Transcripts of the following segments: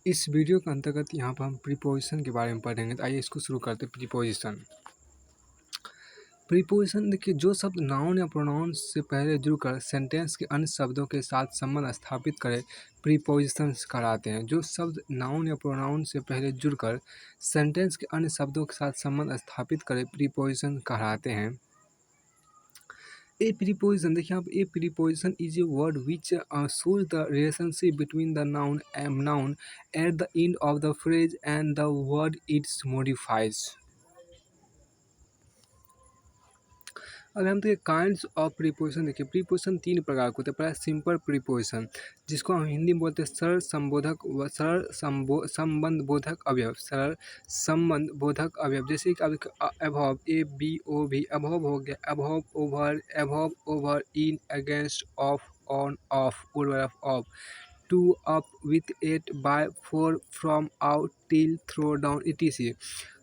इस वीडियो के अंतर्गत यहाँ पर हम प्रीपोजिशन के बारे में पढ़ेंगे। तो आइए इसको शुरू करते हैं। प्रीपोजिशन प्रीपोजिशन देखिए, जो शब्द नाउन या प्रोनाउन से पहले जुड़कर सेंटेंस के अन्य शब्दों के साथ संबंध स्थापित करे प्रीपोजिशन कहलाते हैं। जो शब्द नाउन या प्रोनाउन से पहले जुड़कर सेंटेंस के अन्य शब्दों के साथ संबंध स्थापित करे प्रीपोजिशन कहलाते हैं। ए प्रीपोजिशन देखिए आप, ए preposition is a word which shows the relationship between the noun and noun at the end of the phrase and the word it modifies। अब हम देखिए काइंड्स ऑफ प्रीपोजिशन। देखिए प्रीपोजिशन तीन प्रकार के होते हैं। पहला सिंपल प्रीपोजिशन, जिसको हम हिंदी में बोलते हैं सरल संबोधक व सरल संबंध बोधक अवयव। सरल संबंध बोधक अवयव जैसे कि अबव, ए बी ओ भी, अबव हो गया, above over, above over, in, against, of, on, off, off, to, up, with, at, by, for, from, out, till, through, down, etc।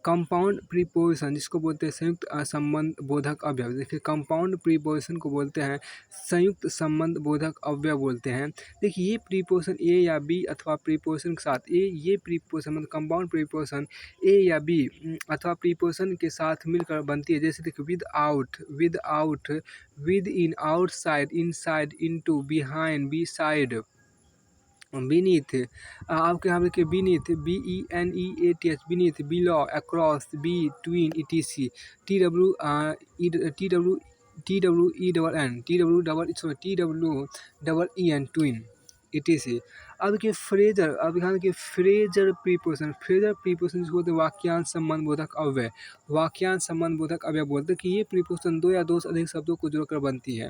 Compound preposition जिसको बोलते हैं संयुक्त संबंध बोधक अवयव। देखिए कंपाउंड प्रीपोजिशन को बोलते हैं संयुक्त संबंध बोधक अवयव बोलते हैं। देखिए ये प्रीपोजिशन ए या बी अथवा प्रीपोजिशन के साथ ये प्रीपोजिशन मतलब कंपाउंड प्रीपोजिशन ए या बी अथवा प्रीपोजिशन के साथ मिलकर बनती है। जैसे देखिए without, within, outside, inside, into, behind, beside, beneath, आपके यहाँ देखिए beneath, BENEATH, beneath, below, across, between, etc। TWEN, tween, etc। अब देखिए फ्रेजर, अब यहाँ देखिए फ्रेजर प्रीपोजिशन। फ्रेजर प्रीपोजिशन जिसको बोलते हैं वाक्यांश संबंध बोधक अव्यय। वाक्यांश संबंध बोधक अव्यय बोलते हैं कि ये प्रीपोजिशन दो या दो से अधिक शब्दों को जोड़कर बनती है।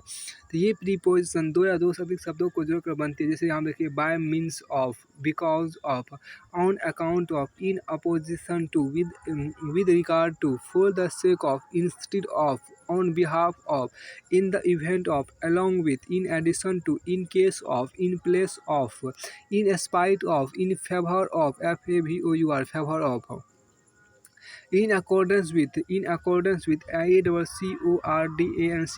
तो ये प्रीपोजिशन दो या दो से अधिक शब्दों को जोड़कर बनती है। जैसे यहाँ देखिए by means of, because of, on account of, in opposition to, with regard to, for the sake of, instead of, on behalf of, in the event of, along with, in addition to, in case of, in place of, in spite of, in favor of, FAVOUR, favor of, in accordance with, ACCORDANCE,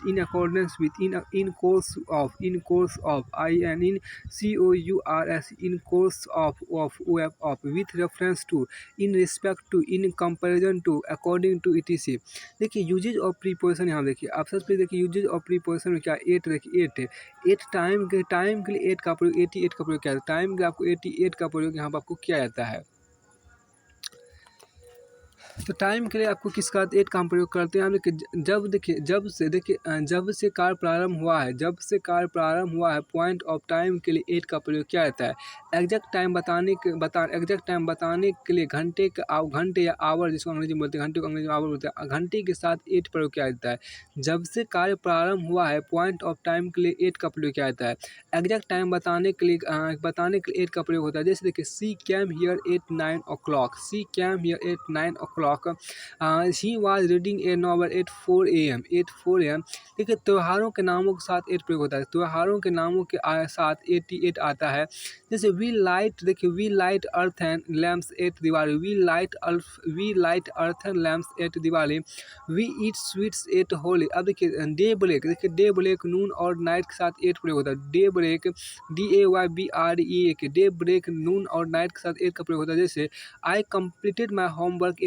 in accordance with, in course of, IN, in COURS, in course of, with reference to, in respect to, in comparison to, according to, etc। देखिए usage of preposition यहाँ देखिए आप सबसे देखिए usage of preposition में क्या eight देखिए at time के लिए एट का प्रयोग 88 का प्रयोग किया जाता है। टाइम के आपको 88 का प्रयोग यहाँ पर आपको किया जाता है। तो टाइम के लिए आपको किसका एट का हम प्रयोग करते हैं। हम देखिए जब से कार्य प्रारंभ हुआ है, पॉइंट ऑफ टाइम के लिए एट का प्रयोग किया जाता है। एग्जैक्ट टाइम बताने के लिए घंटे या आवर जिसको अंग्रेजी में बोलते हैं, घंटे को अंग्रेजी में आवर बोलते हैं, घंटे के साथ एट प्रयोग किया जाता है। जब से कार्य प्रारंभ हुआ है पॉइंट ऑफ टाइम के लिए एट का प्रयोग किया जाता है। एग्जैक्ट टाइम बताने के लिए एट का प्रयोग होता है। जैसे देखिए she came here at 9 o'clock, she came here at 9 o'clock, he was reading a novel at 4 AM, देखिए त्योहारों के नामों के साथ एट प्रयोग होता है। त्योहारों के नामों के साथ 88 आता है। जैसे we light earthen lamps at Diwali, we light earthen lamps at Diwali, we eat sweets at Holi. अब देखिए डे ब्रेक, नून और नाइट के साथ एट प्रयोग होता है। Daybreak, DAYBREAK, daybreak noon और नाइट के साथ एट का प्रयोग होता है। जैसे I completed my homework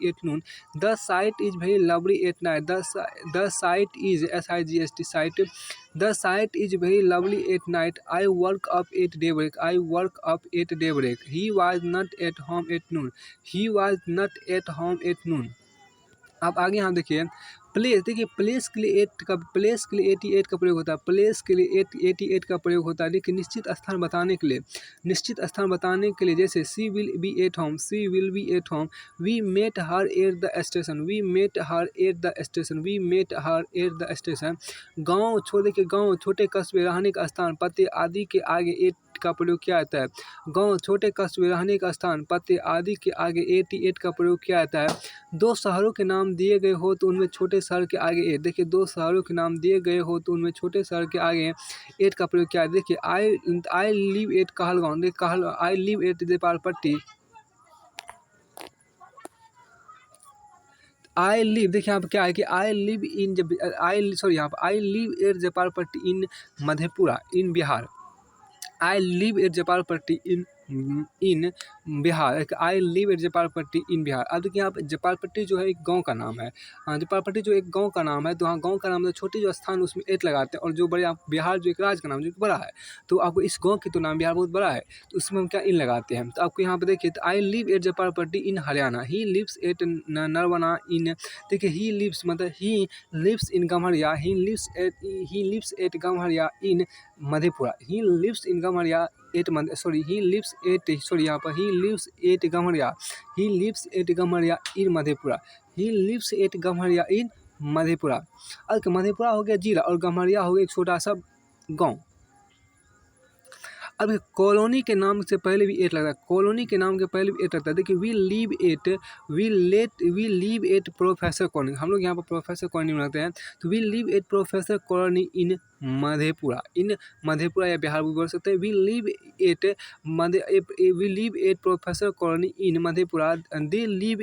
at noon, the sight is very lovely at night, the sight is SIGHT sight, the sight is very lovely at night, I work up at day break, he was not at home at noon. अब आगे हम देखिए place. देखिए place के लिए 88 का प्रयोग होता है। प्लेस के लिए 88 का प्रयोग होता है। देखिए निश्चित स्थान बताने के लिए जैसे she will be at home, we met her at the station, गाँव छोटे कस्बे, रहने का स्थान, पते आदि के आगे एट का प्रयोग किया जाता है। गाँव छोटे कस्बे, रहने का स्थान, पते आदि के आगे 88 का प्रयोग किया जाता है। दो शहरों के नाम दिए गए हो तो उनमें छोटे शहर के आगे एट। देखिए दो शहरों के नाम दिए गए हो तो उनमें छोटे शहर के आगे एट का प्रयोग किया है। देखिए I live at Kahalgaon, I live at Jaypalpatti, I live, देखिए यहाँ पर क्या है कि I live at Jaypalpatti in Madhepura in Bihar. I live at Japalpatti in Bihar. I live at Japalpatti in Bihar. अब देखिए यहाँ पे जपालपट्टी जो है एक गांव का नाम है। जपालपट्टी जो एक गांव का नाम है, तो हाँ गांव का नाम है, छोटी जो स्थान उसमें एट लगाते हैं, और जो बड़े आप बिहार जो एक राज्य का नाम जो कि बड़ा है, तो आपको इस गांव की तुलना में बिहार बहुत बड़ा है, तो उसमें हम क्या इन लगाते हैं। तो आपको यहाँ पे देखिए, तो I live at Japalpatti in Haryana, he lives at Narwana in, देखिए ही लिव्स मतलब he lives in Gamharia, he lives at Gamharia in Madhepura, he lives in Gamharia at he lives at यहाँ पर he lives at Gamharia, he lives at Gamharia in Madhepura, he lives at Gamharia in Madhepura. अब मधेपुरा हो गया जिला और गम्हरिया हो गया एक छोटा सा गांव। अब कॉलोनी के नाम से पहले भी एट लगता है, कॉलोनी के नाम के पहले भी एट लगता है। देखिए we live at professor colony, हम लोग यहाँ पर प्रोफेसर कॉलोनी में रहते हैं, तो we live at professor colony in Madhepura या बिहार भी बोल सकते हैं। We live at professor colony in Madhepura, they live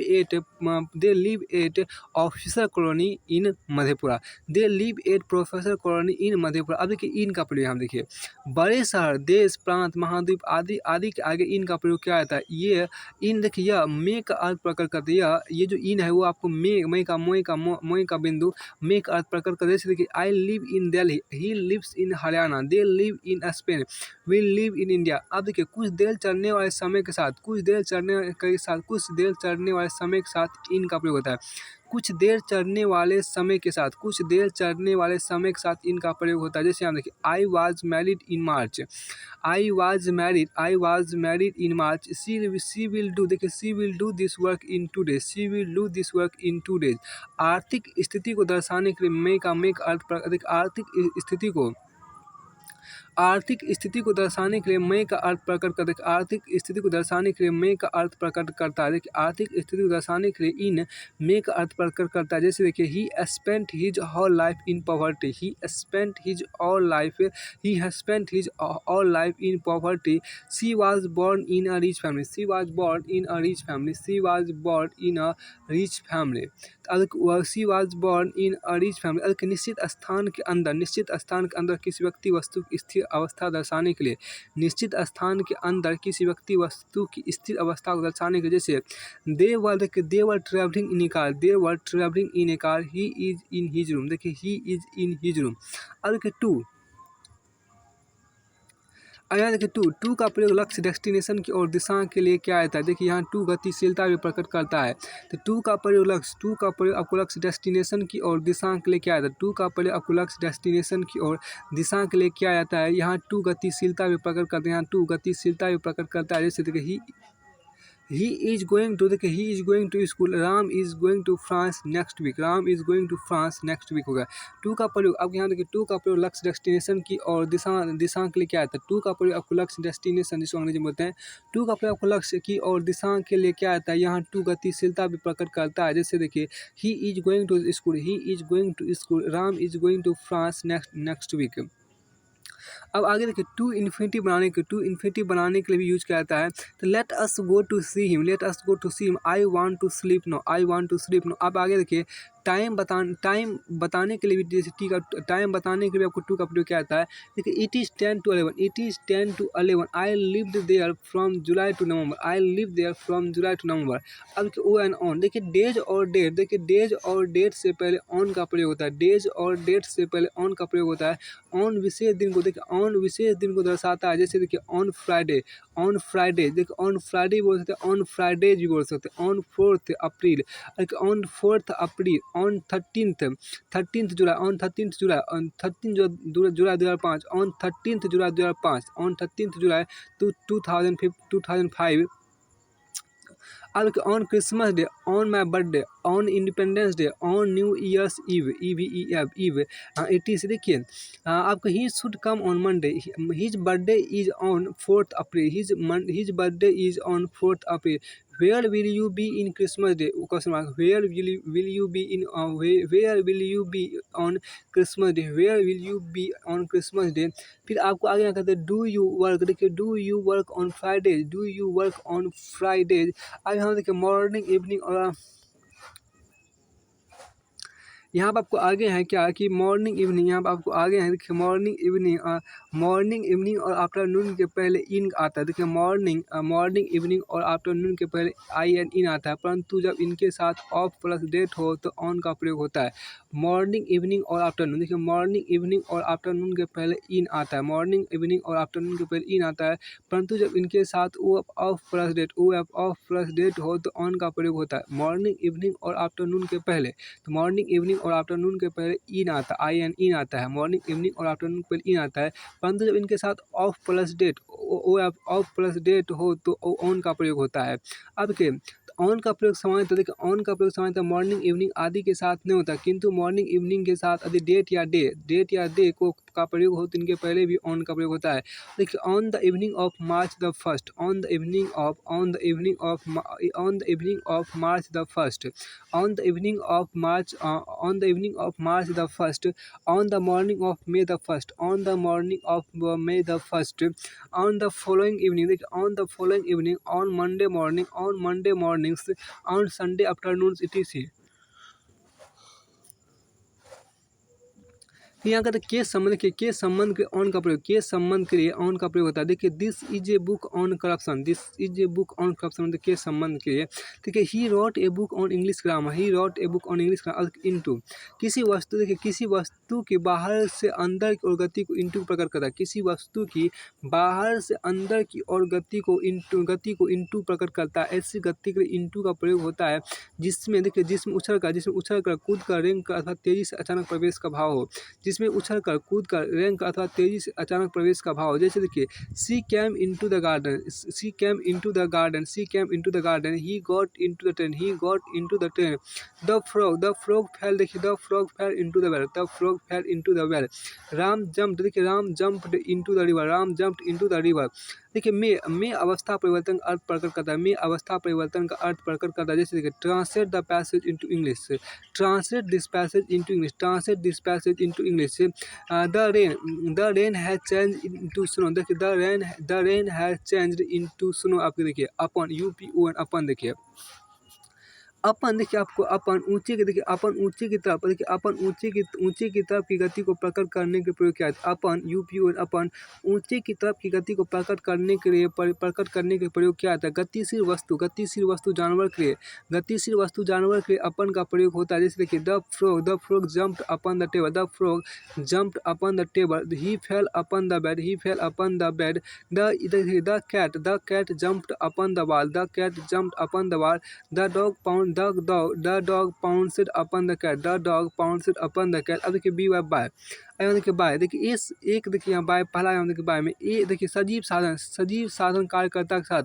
at officer colony in Madhepura, they live at professor colony in Madhepura. अब देखिए इन का प्रयोग हम देखिए, बड़े शहर, देश, प्रांत, महाद्वीप आदि आदि के आगे इन का प्रयोग क्या आता है। ये इन देखिए यह मे का अर्थ प्रकट करते हैं, ये जो इन है वो आपको मोए का बिंदु मे का अर्थ प्रकट करते हैं। जैसे देखिए I live in Delhi, he lives in Haryana, they live in Spain, we live in India. अब देखिए कुछ देर चढ़ने वाले समय के साथ इन का प्रयोग होता है। कुछ देर चढ़ने वाले समय के साथ इनका प्रयोग होता है। जैसे हम देखिए I was married in March, I was married in March, she will do, देखिए she will do this work in 2 days, she will do this work in 2 days। आर्थिक स्थिति को दर्शाने के लिए मे का अर्थ आर्थिक स्थिति को दर्शाने के लिए मे का अर्थ प्रकट करता है। आर्थिक स्थिति को दर्शाने के लिए मे का अर्थ प्रकट करता है। देखिए आर्थिक स्थिति को दर्शाने के लिए इन मे का अर्थ प्रकट करता है। जैसे देखिए he spent his whole life in poverty, he spent his all life in poverty, she was born in a rich family, she was born in a rich family, she was born in a rich family. She was born in a rich family. निश्चित स्थान के अंदर किसी व्यक्ति वस्तु की स्थिर अवस्था दर्शाने के लिए, निश्चित स्थान के अंदर किसी व्यक्ति वस्तु की स्थिर अवस्था को दर्शाने के लिए, जैसे they were travelling in a car, he is in his room, देखिए he is in his room. अब देखिए टू का प्रयोग लक्ष्य डेस्टिनेशन की और दिशा के लिए क्या आता है। देखिए यहाँ टू गतिशीलता भी प्रकट करता है। तो टू का प्रयोग आपको लक्ष्य डेस्टिनेशन की और दिशा के लिए क्या आता है। टू का प्रयोग आपको लक्ष्य डेस्टिनेशन की और दिशा के लिए क्या आता है। यहाँ टू गतिशीलता भी प्रकट करते हैं, यहाँ टू गतिशीलता भी प्रकट करता है। जैसे देखिए he is going to school, Ram is going to France next week, हो गया। टू का प्रयोग अब यहाँ देखिए टू का प्रयोग लक्ष्य डेस्टिनेशन की और दिशा के लिए क्या आता है। टू का प्रयोग आपको लक्ष्य डेस्टिनेशन जिसको अंग्रेजी में बोलते हैं, टू का प्रयोग आपको लक्ष्य की और दिशा के लिए क्या आता है। यहाँ टू गतिशीलता भी प्रकट करता है। जैसे देखिए he is going to school, Ram is going to France next week. अब आगे देखिए टू इन्फिनिटी बनाने के लिए भी यूज किया जाता है। तो let us go to see him, I want to sleep no. अब आगे देखिए टाइम बताने के लिए भी, जैसे टाइम बताने के लिए आपको टू का प्रयोग किया जाता है। देखिए it is 10 to 11, I lived there from July to November, अब ओ एंड ऑन, देखिए डेज और डेट से पहले ऑन का प्रयोग होता है। ऑन विशेष दिन को दर्शाता है। जैसे देखिए ऑन फ्राइडे, देखिए ऑन फ्राइडे बोल सकते हैं, ऑन फ्राइडेज भी बोल सकते हैं। On 4th April, on 13th July, 2005, on 13th July 2005। अब on Christmas day, on my birthday, on independence day, on new year's eve, it is, देखिए आपको he should come on Monday, his birthday is on 4th April, his birthday is on 4th April. Where will you be in Christmas day, question mark, where will you be on Christmas day. फिर आपको आगे कहते हैं do you work, देखिए do you work on Fridays. अब यहाँ देखिए morning, evening और यहाँ पर आपको आगे है क्या कि मॉर्निंग इवनिंग, यहाँ पर आपको आगे है देखिए मॉर्निंग इवनिंग और आफ्टरनून के पहले इन आता है। देखिए मॉर्निंग इवनिंग और आफ्टरनून के पहले आई एन इन आता है, परंतु जब इनके साथ ऑफ प्लस डेट हो तो ऑन का प्रयोग होता है। मॉर्निंग इवनिंग और आफ्टरनून, देखिए मॉर्निंग इवनिंग और आफ्टरनून के पहले इन आता है, मॉर्निंग इवनिंग और आफ्टरनून के पहले इन आता है, परंतु जब इनके साथ ओ ऑफ प्लस डेट हो तो ऑन का प्रयोग होता है। मॉर्निंग इवनिंग और आफ्टरनून के पहले, तो मॉर्निंग इवनिंग और आफ्टरनून के पहले इन आता है, आई एन इन आता है, मॉर्निंग इवनिंग और आफ्टरनून के पहले इन आता है, परंतु जब इनके साथ ऑफ प्लस डेट हो तो ऑन का प्रयोग होता है। अब के ऑन का प्रयोग सामान्य, तो देखिए ऑन का प्रयोग सामान्यतः मॉर्निंग इवनिंग आदि के साथ नहीं होता, किंतु मॉर्निंग इवनिंग के साथ यदि डेट या डे को का प्रयोग हो तो इनके पहले भी ऑन का प्रयोग होता है। देखिए on the evening of March the first, on the evening of March the first, on the evening of March the first, on the morning of May the first, on the morning of May the first, on the following evening, देखिए on the following evening, on Monday mornings, on Sunday afternoons etc। तो यहाँ कहते हैं case संबंध के, case संबंध के on का प्रयोग, केस संबंध के लिए ऑन का प्रयोग होता है। देखिए this is a book on corruption, this is a book on corruption, मतलब केस संबंध के लिए। देखिए he wrote a book on English grammar, he wrote a book on English grammar into, किसी वस्तु, देखिए किसी वस्तु की बाहर से अंदर की ओर गति को इंटू प्रकट करता है, किसी वस्तु की बाहर से अंदर की ओर गति को इंटू प्रकट करता है। ऐसी गति के लिए इंटू का प्रयोग होता है जिसमें, देखिए जिसमें उछल कर कूद कर रेंग कर अथवा तेजी से अचानक प्रवेश का भाव हो, जिसमें उछल कर कूद कर रैंक अथवा तेजी से अचानक प्रवेश का भाव। जैसे देखिए she came into the garden, she came into the garden, he got into the train, the frog fell, देखिए the frog fell into the well, Ram jumped, देखिए Ram jumped into the river, देखिए मे अवस्था परिवर्तन का अर्थ प्रकट करता है, मे अवस्था परिवर्तन का अर्थ प्रकट करता है। जैसे देखिए translate the passage into English, translate this passage into English, the rain has change into snow, देखिए the rain has changed into snow, आपके देखिए अपन UPON अपन, देखिए अपन, देखिए आपको अपन ऊंचे की, देखिए अपन ऊंचे की तरफ, देखिए अपन ऊंचे की तरफ की गति को प्रकट करने के प्रयोग किया है। अपन UPON अपन ऊंचे की तरफ की गति को प्रकट करने के लिए प्रयोग किया जाता है। गतिशील वस्तु जानवर के लिए अपन का प्रयोग होता है। जैसे देखिए the frog jumped upon the table, he fell upon the bed, the cat jumped upon the wall, the dog pounced upon the cat, अब देखिए बी वाई बाय, यहाँ देखिए बाय, देखिए इस एक, देखिए यहाँ बाय पहला, यहाँ देखिए बाय में ए, देखिए सजीव साधन कार्यकर्ता के साथ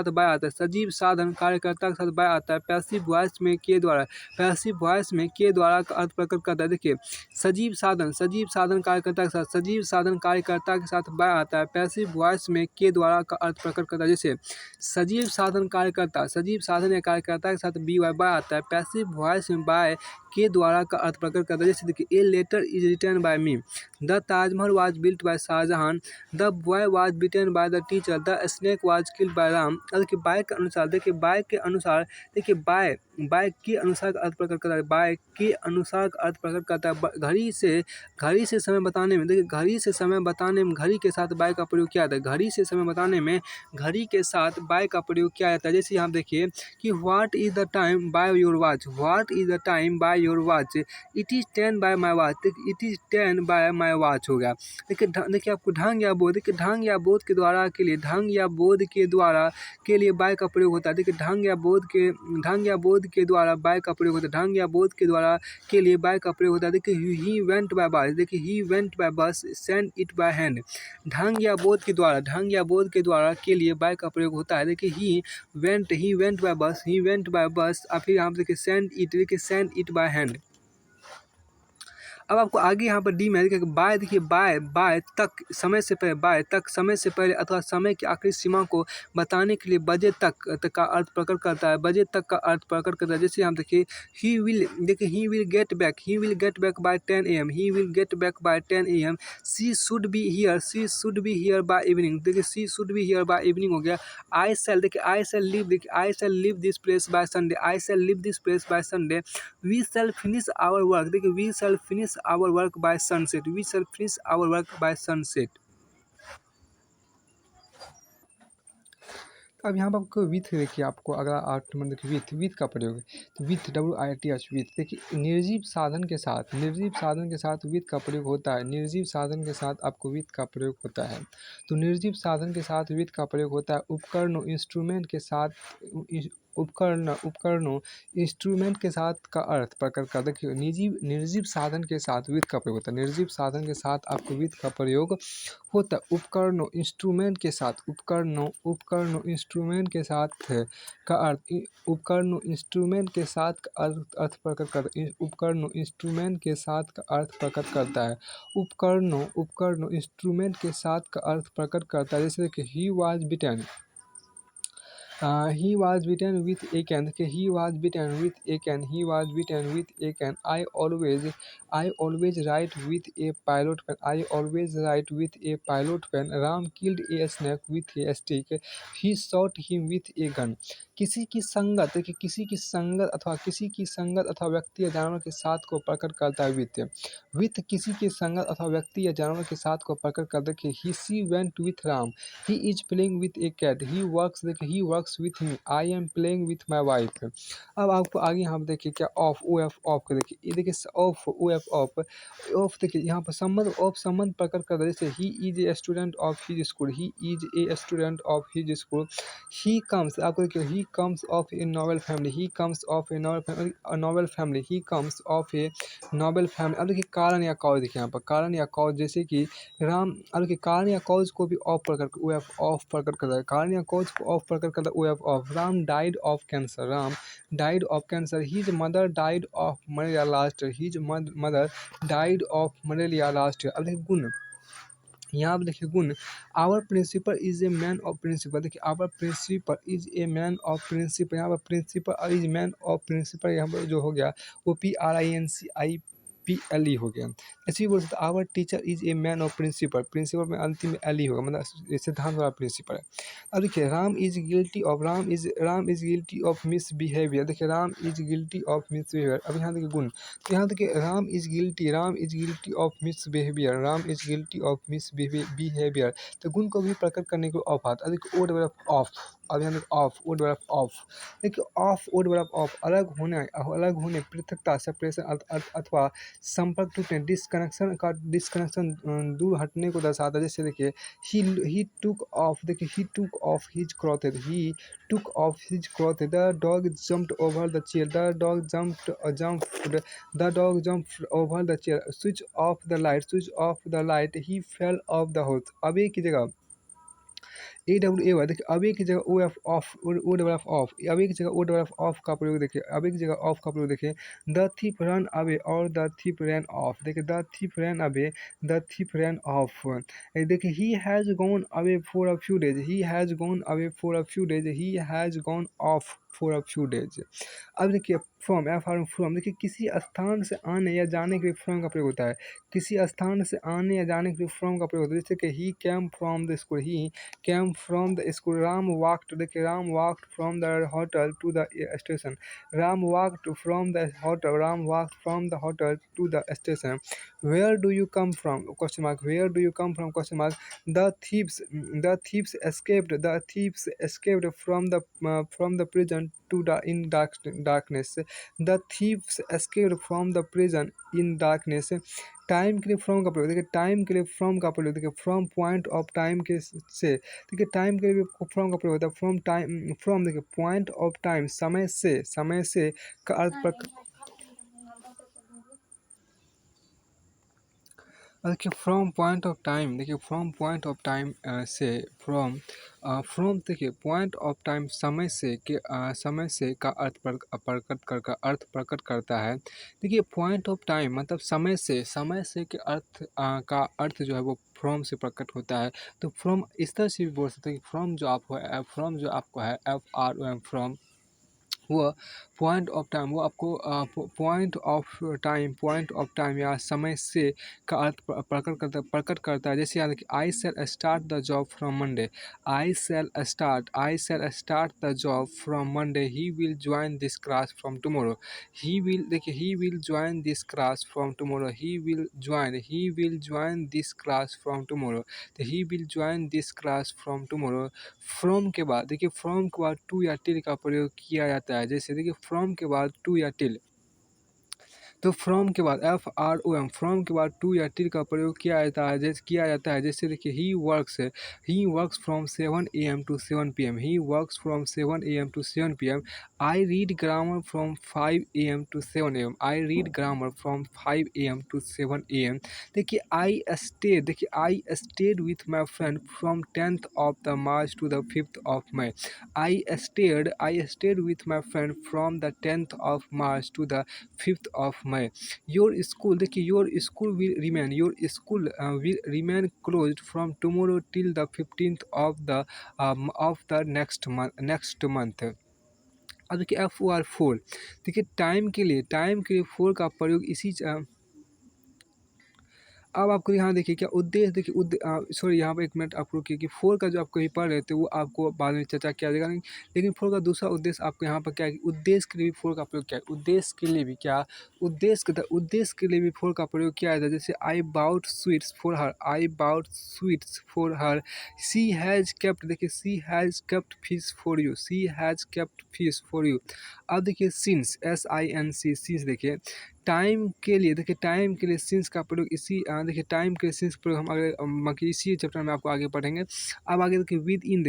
बाय आता है, सजीव साधन कार्यकर्ता के साथ बाय आता है। पैसिव वॉइस में के द्वारा का अर्थ प्रकट करता है। देखिए सजीव साधन कार्यकर्ता के साथ बाय आता है, पैसिव वॉइस में के द्वारा का अर्थ प्रकट करता है। जैसे सजीव साधन या कार्यकर्ता के साथ बी वाई बाय आता है, पैसिव वॉइस में बाय के द्वारा का अर्थ प्रकट करता है। जैसे देखिए a letter is written by me, the Taj Mahal was built by Shahjahan, the boy was bitten by the teacher, the snake was killed by Ram. देखिए बाय के अनुसार, बाय के अनुसार का अर्थ प्रकट करता है, बाय के अनुसार का अर्थ प्रकट करता है। घड़ी से समय बताने में, देखिए घड़ी से समय बताने में घड़ी के साथ बाय का प्रयोग किया जाता है, घड़ी से समय बताने में घड़ी के साथ बाय का प्रयोग किया जाता है। जैसे यहाँ देखिए कि what is the time by your watch, it is 10 bye my watch, हो गया। देखिए आपको ढंग या बोध, देखिए ढंग या बोध के द्वारा के लिए बाय का प्रयोग होता है। देखिए ढंग या बोध के द्वारा बाय का प्रयोग होता है, के लिए बाय का प्रयोग होता है। देखिए ही वेंट बाय बस, सेंड इट बाय हैंड, ढंग या बोध के द्वारा के लिए बाय का प्रयोग होता है। देखिए ही वेंट बाय बस, फिर यहाँ पे देखिए सेंड इट बाय हैंड। अब आपको आगे यहाँ पर डी में देखिए बाय, देखिए बाय बाय तक समय से पहले, बाय तक समय से पहले अथवा समय की आखिरी सीमा को बताने के लिए बजे तक का अर्थ प्रकट करता है। बजे तक का अर्थ प्रकट करता है। जैसे हम देखिए ही विल, देखिए he will get back, he will get back by 10 AM, he will get back by 10 AM। She should be here, she should be here by evening, देखिए she should be here by evening हो गया। I shall, देखिए I shall leave, देखिए I shall leave this place by Sunday, I shall leave this place by Sunday. We shall finish our work, देखिए we shall finish our work by sunset, we shall finish our work by sunset. अब यहाँ पर आपको with देखिए, आपको अगर 8 number देखिए with का प्रयोग है तो विथ WITH विथ, देखिए निर्जीव साधन के साथ, निर्जीव साधन के साथ विथ का प्रयोग होता है। निर्जीव साधन के साथ आपको विथ का प्रयोग होता है। तो निर्जीव साधन के साथ विथ का प्रयोग होता है। उपकरणों इंस्ट्रूमेंट के साथ, उपकरणों इंस्ट्रूमेंट के साथ का अर्थ प्रकट कर, देखिए निर्जीव साधन के साथ विथ का प्रयोग होता है। निर्जीव साधन के साथ आपको विथ का प्रयोग होता है। उपकरणों इंस्ट्रूमेंट के साथ, उपकरणों इंस्ट्रूमेंट के साथ का अर्थ, उपकरणों इंस्ट्रूमेंट के साथ का अर्थ प्रकट कर, उपकरणों इंस्ट्रूमेंट के साथ का अर्थ प्रकट करता है। उपकरणों इंस्ट्रूमेंट के साथ का अर्थ प्रकट करता है। जैसे कि he was beaten, he was beaten with a can, देखिए he was beaten with a can, he was beaten with a can। I always write with a pilot pen, I always write with a pilot pen। Ram killed a snake with a stick, he shot him with a gun। किसी की संगत, देखिए किसी की संगत अथवा किसी की संगत अथवा व्यक्ति या जानवर के साथ को प्रकट करता है विथ। विथ किसी की संगत अथवा व्यक्ति या जानवर के साथ को प्रकट कर, देखिए he she went with Ram, he is playing with a cat, he works, देखिए he works with me, I am playing with my wife. अब आपको आगे यहाँ पर देखिए क्या ऑफ, ओ एफ ऑफ का, देखिए ये देखिए of, O F of, of देखिए यहाँ पर संबंध, ऑफ संबंध प्रकट कर, जैसे he is a student of his school, he is a student of his school. He comes, आपको देखिए he comes of a noble family, he comes of a noble family, he comes of a noble family. अब देखिए कारण या cause, देखिए यहाँ पर कारण या कॉज, जैसे कि राम, अब देखिए कारण या कॉज को भी ऑफ प्रकट, ओ एफ ऑफ प्रकट करता है। कारण या कॉज को ऑफ प्रकट करता है, O F of. Ram died of cancer, Ram died of cancer. His mother died of malaria last year, his mother died of malaria last year. अब देखिए गुण, यहाँ पर देखिए गुण, our principal is a man of principle, देखिए our principal is a man of principle. यहाँ पर principal is man of principle, यहाँ पर जो हो गया वो PRINCIPLE हो गया। ऐसे ही बोल सकते our teacher is a man of principle, principle में अंतिम में एल ही होगा, मतलब सिद्धांत वाला प्रिंसिपल है। अब देखिए Ram is guilty of, Ram is guilty of misbehaviour, देखिए Ram is guilty of misbehaviour. अब यहाँ देखिए गुण, तो यहाँ देखिए Ram is guilty of misbehaviour, Ram is guilty of misbehaviour. तो गुण को भी प्रकट करने को ऑफ आता है। देखिए ओ डेवलप ऑफ, अब यहाँ देखिए ऑफ, ओ डेवलप ऑफ, देखिए ऑफ, ओ डेवलप ऑफ, अलग होने पृथकता सेपरेशन अथवा संपर्क टूटने डिस्कनेक्शन दूर हटने को दर्शाता है। जैसे देखिए ही टुक ऑफ, देखिए he took off his cloth, he took off his clothes, the dog jumped over the chair, the dog jumped over the chair, switch off the light, he fell off the horse। अब एक की जगह AWA, देखिए अब एक की जगह O F of, O double F off, अब एक की जगह ओ डबल एफ ऑफ का प्रयोग देखिए, अब एक की जगह ऑफ का प्रयोग देखिए। द थीप रन अवे और द थीप रैन ऑफ, देखिए the thief ran away, the thief ran off. देखिए he has gone away for a few days, he has gone away for a few days, he has gone off for a few days. अब देखिए from, F R from, देखिए किसी स्थान से आने या जाने के लिए फ्रॉम का प्रयोग होता है। किसी स्थान से आने या जाने के लिए फ्रॉम का प्रयोग होता है। जैसे कि ही cam from the school, he came from the school, Ram walked, देखिए Ram walked from the hotel to the station, Ram walked from the hotel, Ram walked from the hotel to the station। where do you come from, question mark, where do you come from, question mark। the thieves escaped from the prison to the in darkness, the thieves escaped from the prison in darkness। Time के लिए from का प्रयोग, देखिए time के लिए from का प्रयोग, देखिए फ्रॉम पॉइंट ऑफ टाइम के से, देखिए टाइम के लिए फ्रॉम का प्रयोग होता है। फ्रॉम टाइम, फ्रॉम देखिए पॉइंट ऑफ टाइम, समय से का अर्थ देखिए फ्रॉम पॉइंट ऑफ टाइम, देखिए फ्रॉम पॉइंट ऑफ टाइम से फ्रॉम फ्रॉम देखिए पॉइंट ऑफ टाइम समय से के समय से का अर्थ प्रकट कर अर्थ प्रकट करता है। देखिए पॉइंट ऑफ टाइम मतलब समय से के अर्थ का अर्थ जो है वो फ्रॉम से प्रकट होता है। तो फ्रॉम इस तरह से भी बोल सकते हैं कि फ्रॉम जो आपको है, फ्रॉम जो आपको है FROM फ्रॉम, वो पॉइंट ऑफ टाइम या समय से का अर्थ प्रकट करता है। जैसे यहाँ देखिए I shall start the job from Monday, I shall start the job from Monday, he will join this class from tomorrow. He will join this class from tomorrow, he will join this class from tomorrow. तो he will join this class from tomorrow. From के बाद देखिए, from के बाद to या till का प्रयोग किया जाता है। जैसे देखिए फ्रॉम के बाद टू या टिल, तो फ्रॉम के बाद FROM, फ्रॉम के बाद टू या टिल का प्रयोग किया जाता है जैसे देखिए he works from 7 AM to 7 PM, he works from 7 AM to 7 PM। I read grammar from 5 AM to 7 AM, I read grammar from 5 AM to 7 AM। देखिए I stayed with my friend from 10th of March to the 5th of May। I stayed with my friend from the 10th of March to the 5th of May। Your school will remain closed from tomorrow till the 15th of the next month. अब देखिए FOR 4, देखिए time के लिए four का प्रयोग अब आपको यहाँ देखिए क्या उद्देश्य, देखिए सॉरी यहाँ पर एक मिनट आप रुकिए कि फोर का जो आप कहीं पढ़ रहे थे वो आपको बाद में चर्चा किया जाएगा, नहीं लेकिन फोर का दूसरा उद्देश्य आपको यहाँ पर क्या है कि उद्देश्य के लिए भी फोर का प्रयोग क्या है, उद्देश्य के लिए भी क्या उद्देश्य के लिए भी फोर का प्रयोग किया जाता है। जैसे I bought sweets for her, I bought sweets for her, she has kept, देखिए she has kept fish for you, she has kept fish for you. अब देखिए सिंस, SINC, सिंस, देखिए टाइम के लिए सिंस का प्रयोग देखिए टाइम के लिए सिंस प्रयोग हम आगे बाकी इसी चैप्टर में आपको आगे पढ़ेंगे। अब आगे देखिए विद इन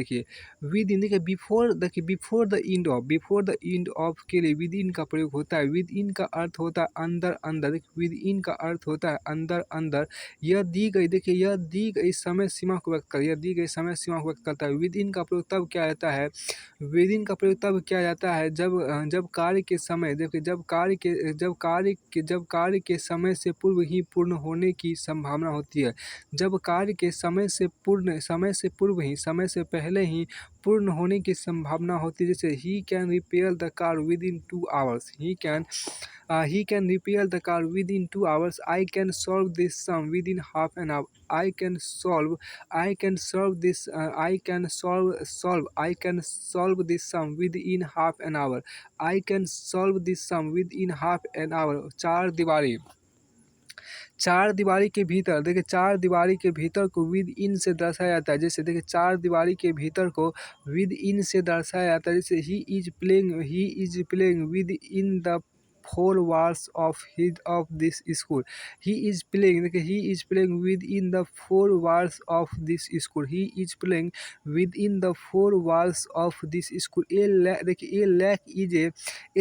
देखिए बिफोर द एंड ऑफ के लिए विद इन का प्रयोग होता है। विद इन का अर्थ होता है अंदर अंदर, देखिए विद इन का अर्थ होता है अंदर अंदर। यह दी गई समय सीमा को व्यक्त कर, यह दी गई समय सीमा को व्यक्त करता है। विद इन का प्रयोग तब किया जाता है, विद इन का प्रयोग तब किया जाता है जब कार्य के समय, देखिए जब कार्य के समय से पूर्व ही पूर्ण होने की संभावना होती है। जब कार्य के समय से पहले ही पूर्ण होने की संभावना होती है। जैसे he can repair the car with in 2 hours, he can repair the car within 2 hours। I can solve this sum within half an hour। I can solve this sum within half an hour। I can solve this sum within half an hour। चार दीवारी के भीतर, देखिए चार दीवारी के भीतर को विद इन से दर्शाया जाता है। जैसे देखिए चार दीवारी के भीतर को विद इन से दर्शाया जाता है। जैसे he is playing within the four walls of this school. देखिए he is playing within the four walls of this school. He is playing within the four walls of this school. देखिए a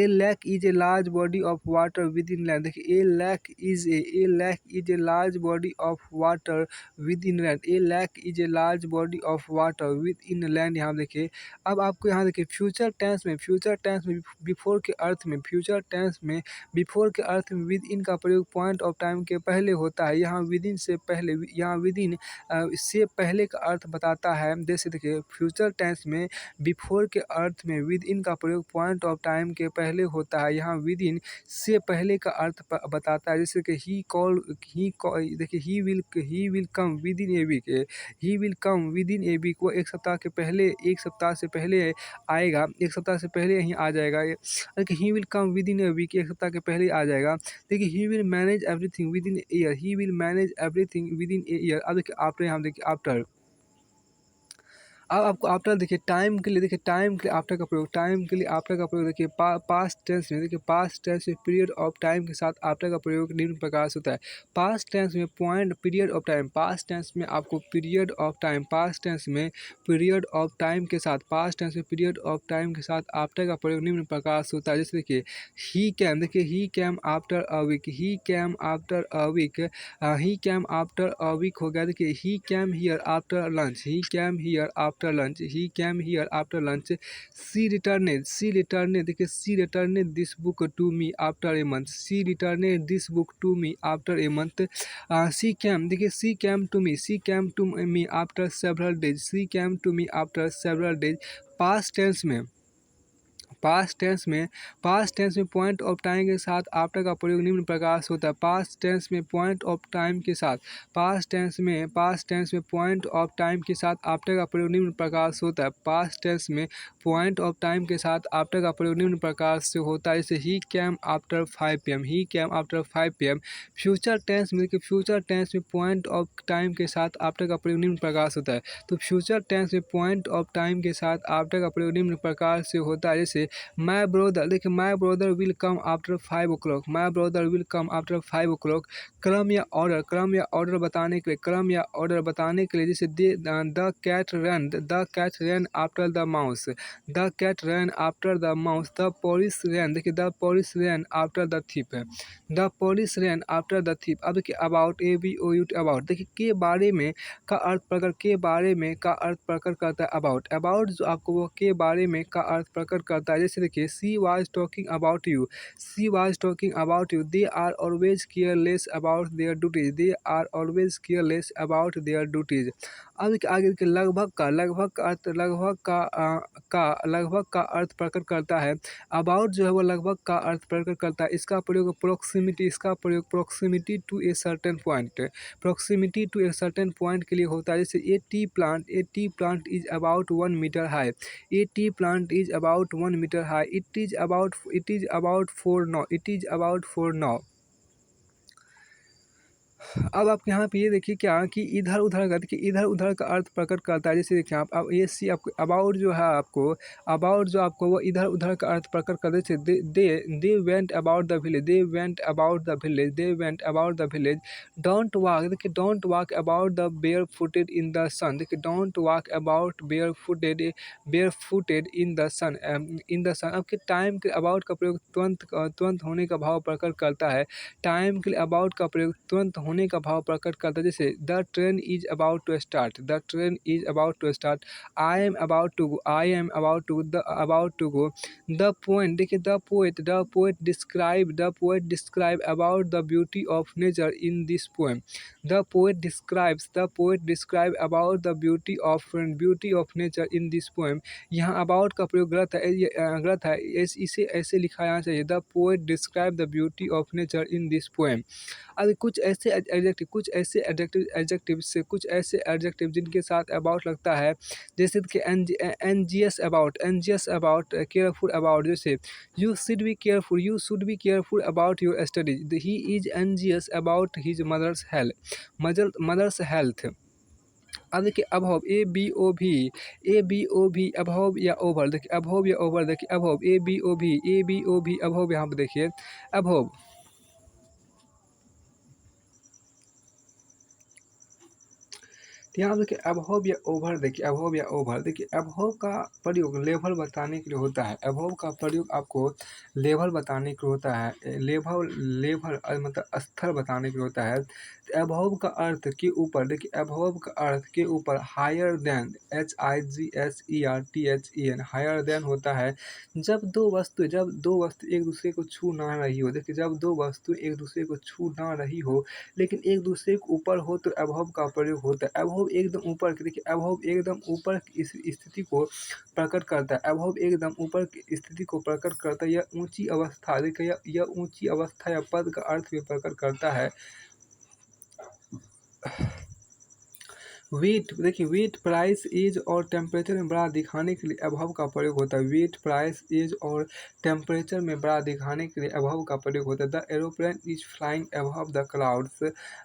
lake is a large body of water within land. देखिए a lake is a large body of water within land. A lake is a large body of water within land. यहाँ देखिए अब आपको यहाँ देखिए future tense में before के अर्थ में विद इन का प्रयोग पॉइंट ऑफ टाइम के पहले होता है। यहाँ विद इन से पहले का अर्थ बताता है। जैसे देखिए फ्यूचर टेंस में बिफोर के अर्थ में विद इन का प्रयोग पॉइंट ऑफ टाइम के पहले होता है। यहाँ विद इन से पहले का अर्थ बताता है। जैसे कि देखिए he will come within a week, he will come within a week, वो एक सप्ताह से पहले आएगा, एक सप्ताह से पहले ही आ जाएगा। देखिए he will come within a week, एक सप्ताह के पहले आ जाएगा। देखिए he will manage everything within a year, he will manage everything within a year. अब देखिए आफ्टर, यहाँ देखिए आफ्टर अब आपको आफ्टर देखिए टाइम के लिए, देखिए टाइम के लिए आफ्टर का प्रयोग, टाइम के लिए आफ्टर का प्रयोग देखिए पास्ट टेंस में, देखिए पास्ट टेंस में पीरियड ऑफ टाइम के साथ आफ्टर का प्रयोग निम्न प्रकार से होता है। पास्ट टेंस में point period of time, past tense में आपको period of time, past tense में पीरियड ऑफ टाइम के साथ, पास्ट टेंस में पीरियड ऑफ टाइम के साथ आफ्टर का प्रयोग निम्न प्रकार से होता है। जैसे देखिए ही कैम, देखिए he came after a week, he came after a week, he came after a week हो गया। देखिए he came here after lunch, he came here after lunch, he came here after lunch. She returned, she returned, देखिए she returned this book to me after a month, she returned this book to me after a month. She came, देखिए she came to me, she came to me after several days, she came to me after several days. Past tense में, past tense में, past tense में point of time के साथ after का प्रयोग निम्न प्रकार से होता है। पास्ट टेंस में पॉइंट ऑफ टाइम के साथ, पास्ट टेंस में, पास्ट टेंस में पॉइंट ऑफ टाइम के साथ आफ्टर का प्रयोग निम्न प्रकार से होता है। पास्ट टेंस में पॉइंट ऑफ टाइम के साथ आफ्टर का प्रयोग निम्न प्रकार से होता है। जैसे he came after 5 PM, he came after 5 PM। Future tense में, देखिए फ्यूचर टेंस में पॉइंट ऑफ टाइम के साथ आफ्टर का प्रयोग निम्न प्रकार से होता है। तो फ्यूचर टेंस में पॉइंट ऑफ टाइम के साथ आफ्टर का प्रयोग निम्न प्रकार से होता है। जैसे माई ब्रदर, देखिए my brother will come after 5 o'clock, my brother will come after 5 o'clock। क्रम या ऑर्डर, क्रम या ऑर्डर बताने के लिए, क्रम या ऑर्डर बताने के लिए, जैसे the cat run, the cat run after the mouse, the cat run after the mouse. The police run, देखिए the police run after the thief है, the police run after the thief. अब देखिए about, ABOUT about, देखिए के बारे में का अर्थ प्रकट, के बारे में का अर्थ प्रकट करता है अबाउट। अबाउट जो आपको वो के बारे में का अर्थ प्रकट करता है। जैसे देखिए she was talking about you, she was talking about you. They are always careless about their duties, they are always careless about their duties. अब देखिए आगे देखिए लगभग का, लगभग का अर्थ, लगभग लगभग का अर्थ प्रकट करता है। अबाउट जो है वो लगभग का अर्थ प्रकट करता है। इसका प्रयोग प्रोक्सिमिटी, इसका प्रयोग proximity to a certain point, proximity to a certain point के लिए होता है। जैसे a T plant, is T plant is about 1 metre high, a T plant is about 1 metre high. It is about 4 now, it is about 4 now. अब आप यहाँ पे ये देखिए क्या कि इधर उधर का, देखिए इधर उधर का अर्थ प्रकट करता है। जैसे देखिए आप अब ये सी आपको अबाउट जो है, आपको अबाउट जो आपको वो इधर उधर का अर्थ प्रकट कर देते। They went about the village, they went about the village, they went about the village. Don't walk, देखिए don't walk about the bare footed in the sun, देखिए don't walk about bare footed in the sun, in the sun. आपके time के about का प्रयोग तुरंत होने का भाव प्रकट करता है। टाइम के लिए अबाउट का प्रयोग तुरंत होने का भाव प्रकट करता है। जैसे the train is about to start, the train is about to start. I am about to go, I am about to, the about to go. The poet, देखिए the poet describe about the beauty of nature in this poem. The poet describe about the beauty of nature in this poem. यहाँ about का प्रयोग गलत है, ये गलत है। इसे ऐसे लिखा जाना चाहिए, the poet describe the beauty of nature in this poem. अब कुछ ऐसे एडजेक्टिव, कुछ ऐसे एडजेक्टिव से, कुछ ऐसे एडजेक्टिव जिनके साथ अबाउट लगता है। जैसे कि एनजियस अबाउट, केयरफुल अबाउट। जैसे you should be careful, you should be careful about your studies. He is anxious about his mother's health. अब देखिए अबव, ए बी ओ भी अबव या ओवर, देखिए अबव या ओवर, देखिए अबव, ए बी ओ भी above. यहाँ पे देखिए अबव, तो यहाँ देखिए अबव या ओवर, देखिए अबव या ओवर, देखिए अबव का प्रयोग लेवल बताने के लिए होता है। अबव का प्रयोग आपको लेवल बताने के लिए होता है। लेवल मतलब स्तर बताने के लिए होता है। अबव का अर्थ के ऊपर, देखिए अबव का अर्थ के ऊपर, higher than, HIGSERTHEN, higher than होता है। जब दो वस्तु एक दूसरे को छू ना रही हो, देखिए जब दो वस्तु एक दूसरे को छू ना रही हो लेकिन एक दूसरे के ऊपर हो तो अबव का प्रयोग होता है। अबव एकदम ऊपर की, देखिए अबव एकदम ऊपर की इस स्थिति को प्रकट करता है। अबव एकदम ऊपर की स्थिति को प्रकट करता है। यह ऊंची अवस्था, देखिए यह ऊंची अवस्था या पद का अर्थ भी प्रकट करता है। वेट देखिए वेट प्राइस एज और टेम्परेचर में बड़ा दिखाने के लिए अभाव का प्रयोग होता है। वेट प्राइस एज और टेम्परेचर में बड़ा दिखाने के लिए अभाव का प्रयोग होता है। The aeroplane is flying above the clouds.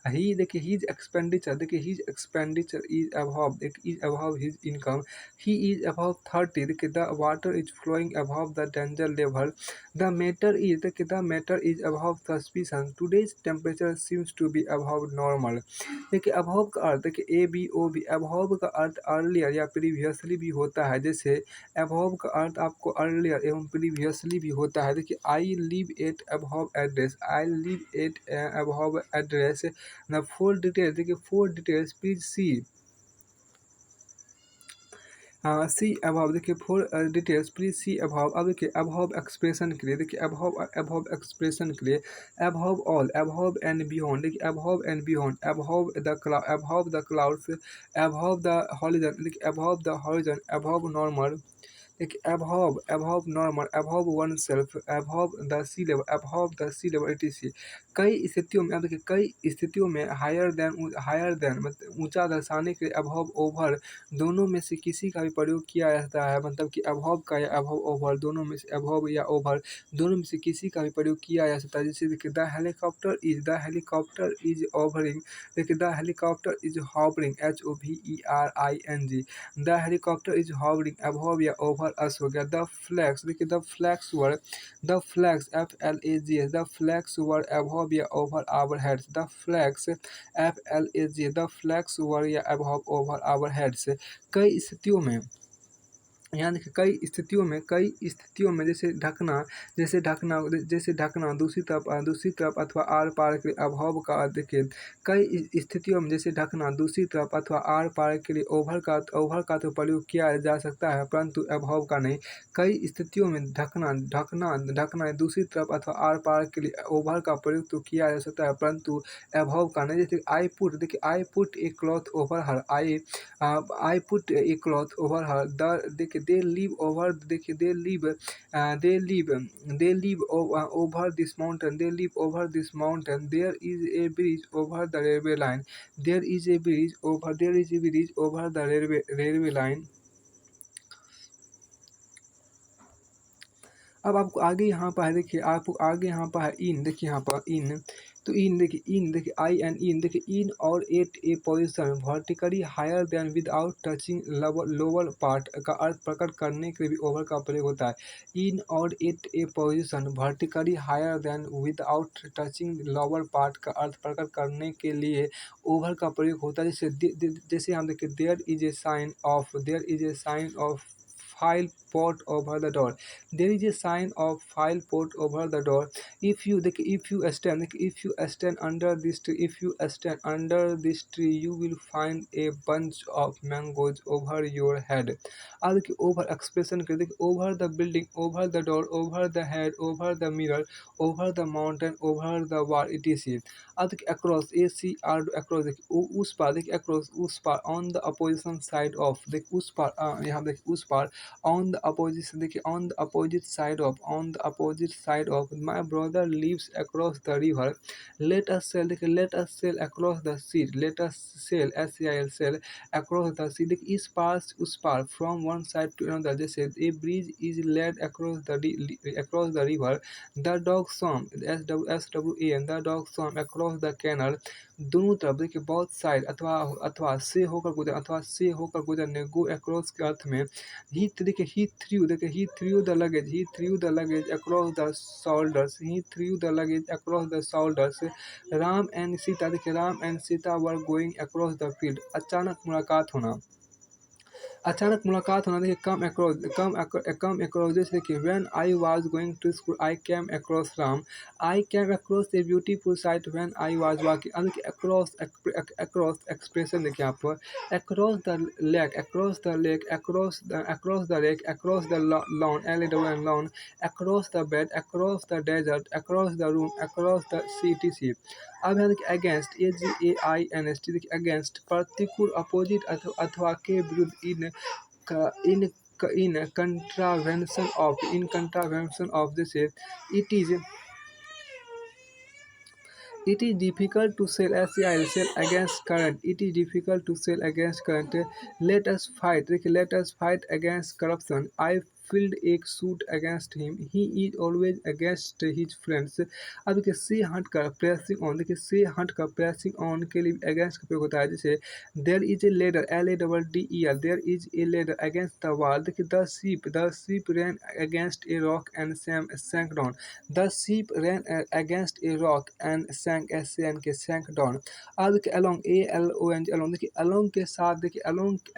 He देखिए हीज एक्सपेंडिचर देखिए his expenditure is above is above his income. He is above 30 देखिए the water is flowing above the danger level. The matter is देखिए the matter is above suspicion. Today's temperature seems to be above normal. देखिए above का अर्थ देखिए A B O B अभाव का अर्थ earlier या previously भी होता है। जैसे अभाव का अर्थ आपको अर्लियर एवं प्रीवियसली भी होता है। देखिए आई लिव एट अभाव एड्रेस। आई लिव एट अभाव एड्रेस। द फुल डिटेल्स देखिए फुल डिटेल्स प्लीज सी सी अभाव देखिए फॉर डिटेल्स प्लीज सी अभाव। अब देखिए अभाव एक्सप्रेशन के लिए देखिए अभाव अभाव एक्सप्रेशन के लिए अभाव ऑल अभाव एंड बियॉन्ड देखिए अभाव एंड बियॉन्ड अभाव द क्लाउड्स अभाव द हॉरिजन देखिए अभाव द हॉरिजन अभाव नॉर्मल। देखिए अभाव अभाव नॉर्मल अभाव वन सेल्फ अभाव द सी लेवल अभाव द सी लेवल etc। कई स्थितियों में अब देखिए कई स्थितियों में हायर देन मतलब ऊंचा दर्शाने के लिए अभाव ओवर दोनों में से किसी का भी प्रयोग किया जाता है। मतलब कि अभाव का या अभाव ओवर दोनों में से अभाव या ओवर दोनों में से किसी का भी प्रयोग किया जा सकता है। जैसे देखिए द हेलीकॉप्टर इज ओवरिंग देखिए the helicopter is hovering HOVERING। The helicopter is hovering अभाव या ओवर अस हो गया। द फ्लैग्स देखिए the flags FLAGS the flags were अभाव या over our heads. The flags FLAG the flags were या अभाव ओवर आवर हेड्स। कई स्थितियों में यहाँ देखिए कई स्थितियों में जैसे ढकना दूसरी तरफ अथवा आर पार के लिए अभाव का देखिए कई स्थितियों में जैसे ढकना दूसरी तरफ अथवा आर पार के लिए ओवर का तो प्रयोग किया जा सकता है परंतु अभाव का नहीं। कई स्थितियों में ढकना दूसरी तरफ अथवा आर पार के लिए ओवर का प्रयोग तो किया जा सकता है परंतु अभाव का नहीं। जैसे I put a cloth over her I put a cloth over her the देखिए they live over this mountain there is a bridge over the railway line. There is a bridge over the railway line. अब आपको आगे यहाँ पर है देखिए आपको आगे यहाँ पर है इन देखिए यहाँ पर इन तो इन देखिए आई एन इन देखिए इन और at a position vertically higher than without touching lower part का अर्थ प्रकट करने के लिए भी ओवर का प्रयोग होता है। इन और at a position vertically higher than without touching lower part का अर्थ प्रकट करने के लिए ओवर का प्रयोग होता है। जैसे हम देखिए there is a sign of file pot over the door। there is a sign of file pot over the door। if you stand under this tree you will find a bunch of mangoes over your head। अब देखिए over expression कर देखिए over the building over the door over the head over the mirror over the mountain over the wall etc। अब देखिए across ACR across देखिए उस पार देखिए across उस पार on the opposition side of देखिए उस पार यहाँ देखिए उस पार on the opposite देखिए on the opposite side of my brother lives across the river। let us sail देखिए let us sail across the sea let us sail SAIL sail across the sea देखिए इस पार से उस पार from one side to another। जैसे a bridge is laid across the river। the dog swam SWAM the dog swam across the canal। दोनों तरफ देखिए both side अथवा से होकर गुजरने गो अक्रॉस के अर्थ में he threw the luggage across the shoulders। Ram and Sita देखिए Ram and Sita were going across the field. अचानक मुलाकात होना देखिए कम अक्रॉस जैसे देखिए when I was going to school I came across Ram. I came across a beautiful sight when I was walking. अब देखिए across expression देखिए आप across the lake across the lake across the lake across the lawn LAWN across the bed across the desert across the room across the CTC। अब यहाँ देखिए against AGAINST देखिए against प्रतिकूल opposite अथवा के विरुद्ध इन contravention of जैसे It is difficult to sail sail against current. It is difficult to sail against current. Let us fight. देखिए, let us fight against corruption. I filled एक suit against him. He is always against his friends. अब देखिए से हट कर pressing on. देखिए से हट कर pressing on के लिए against का प्रयोग होता है। जैसे there is a ladder, LADDER. There is a ladder against the wall. देखिए the ship ran against a rock and sank down. The ship ran against a rock and sank, SAN के sank down. अब देखिए along, ALONG, along, देखिए along के साथ, देखिए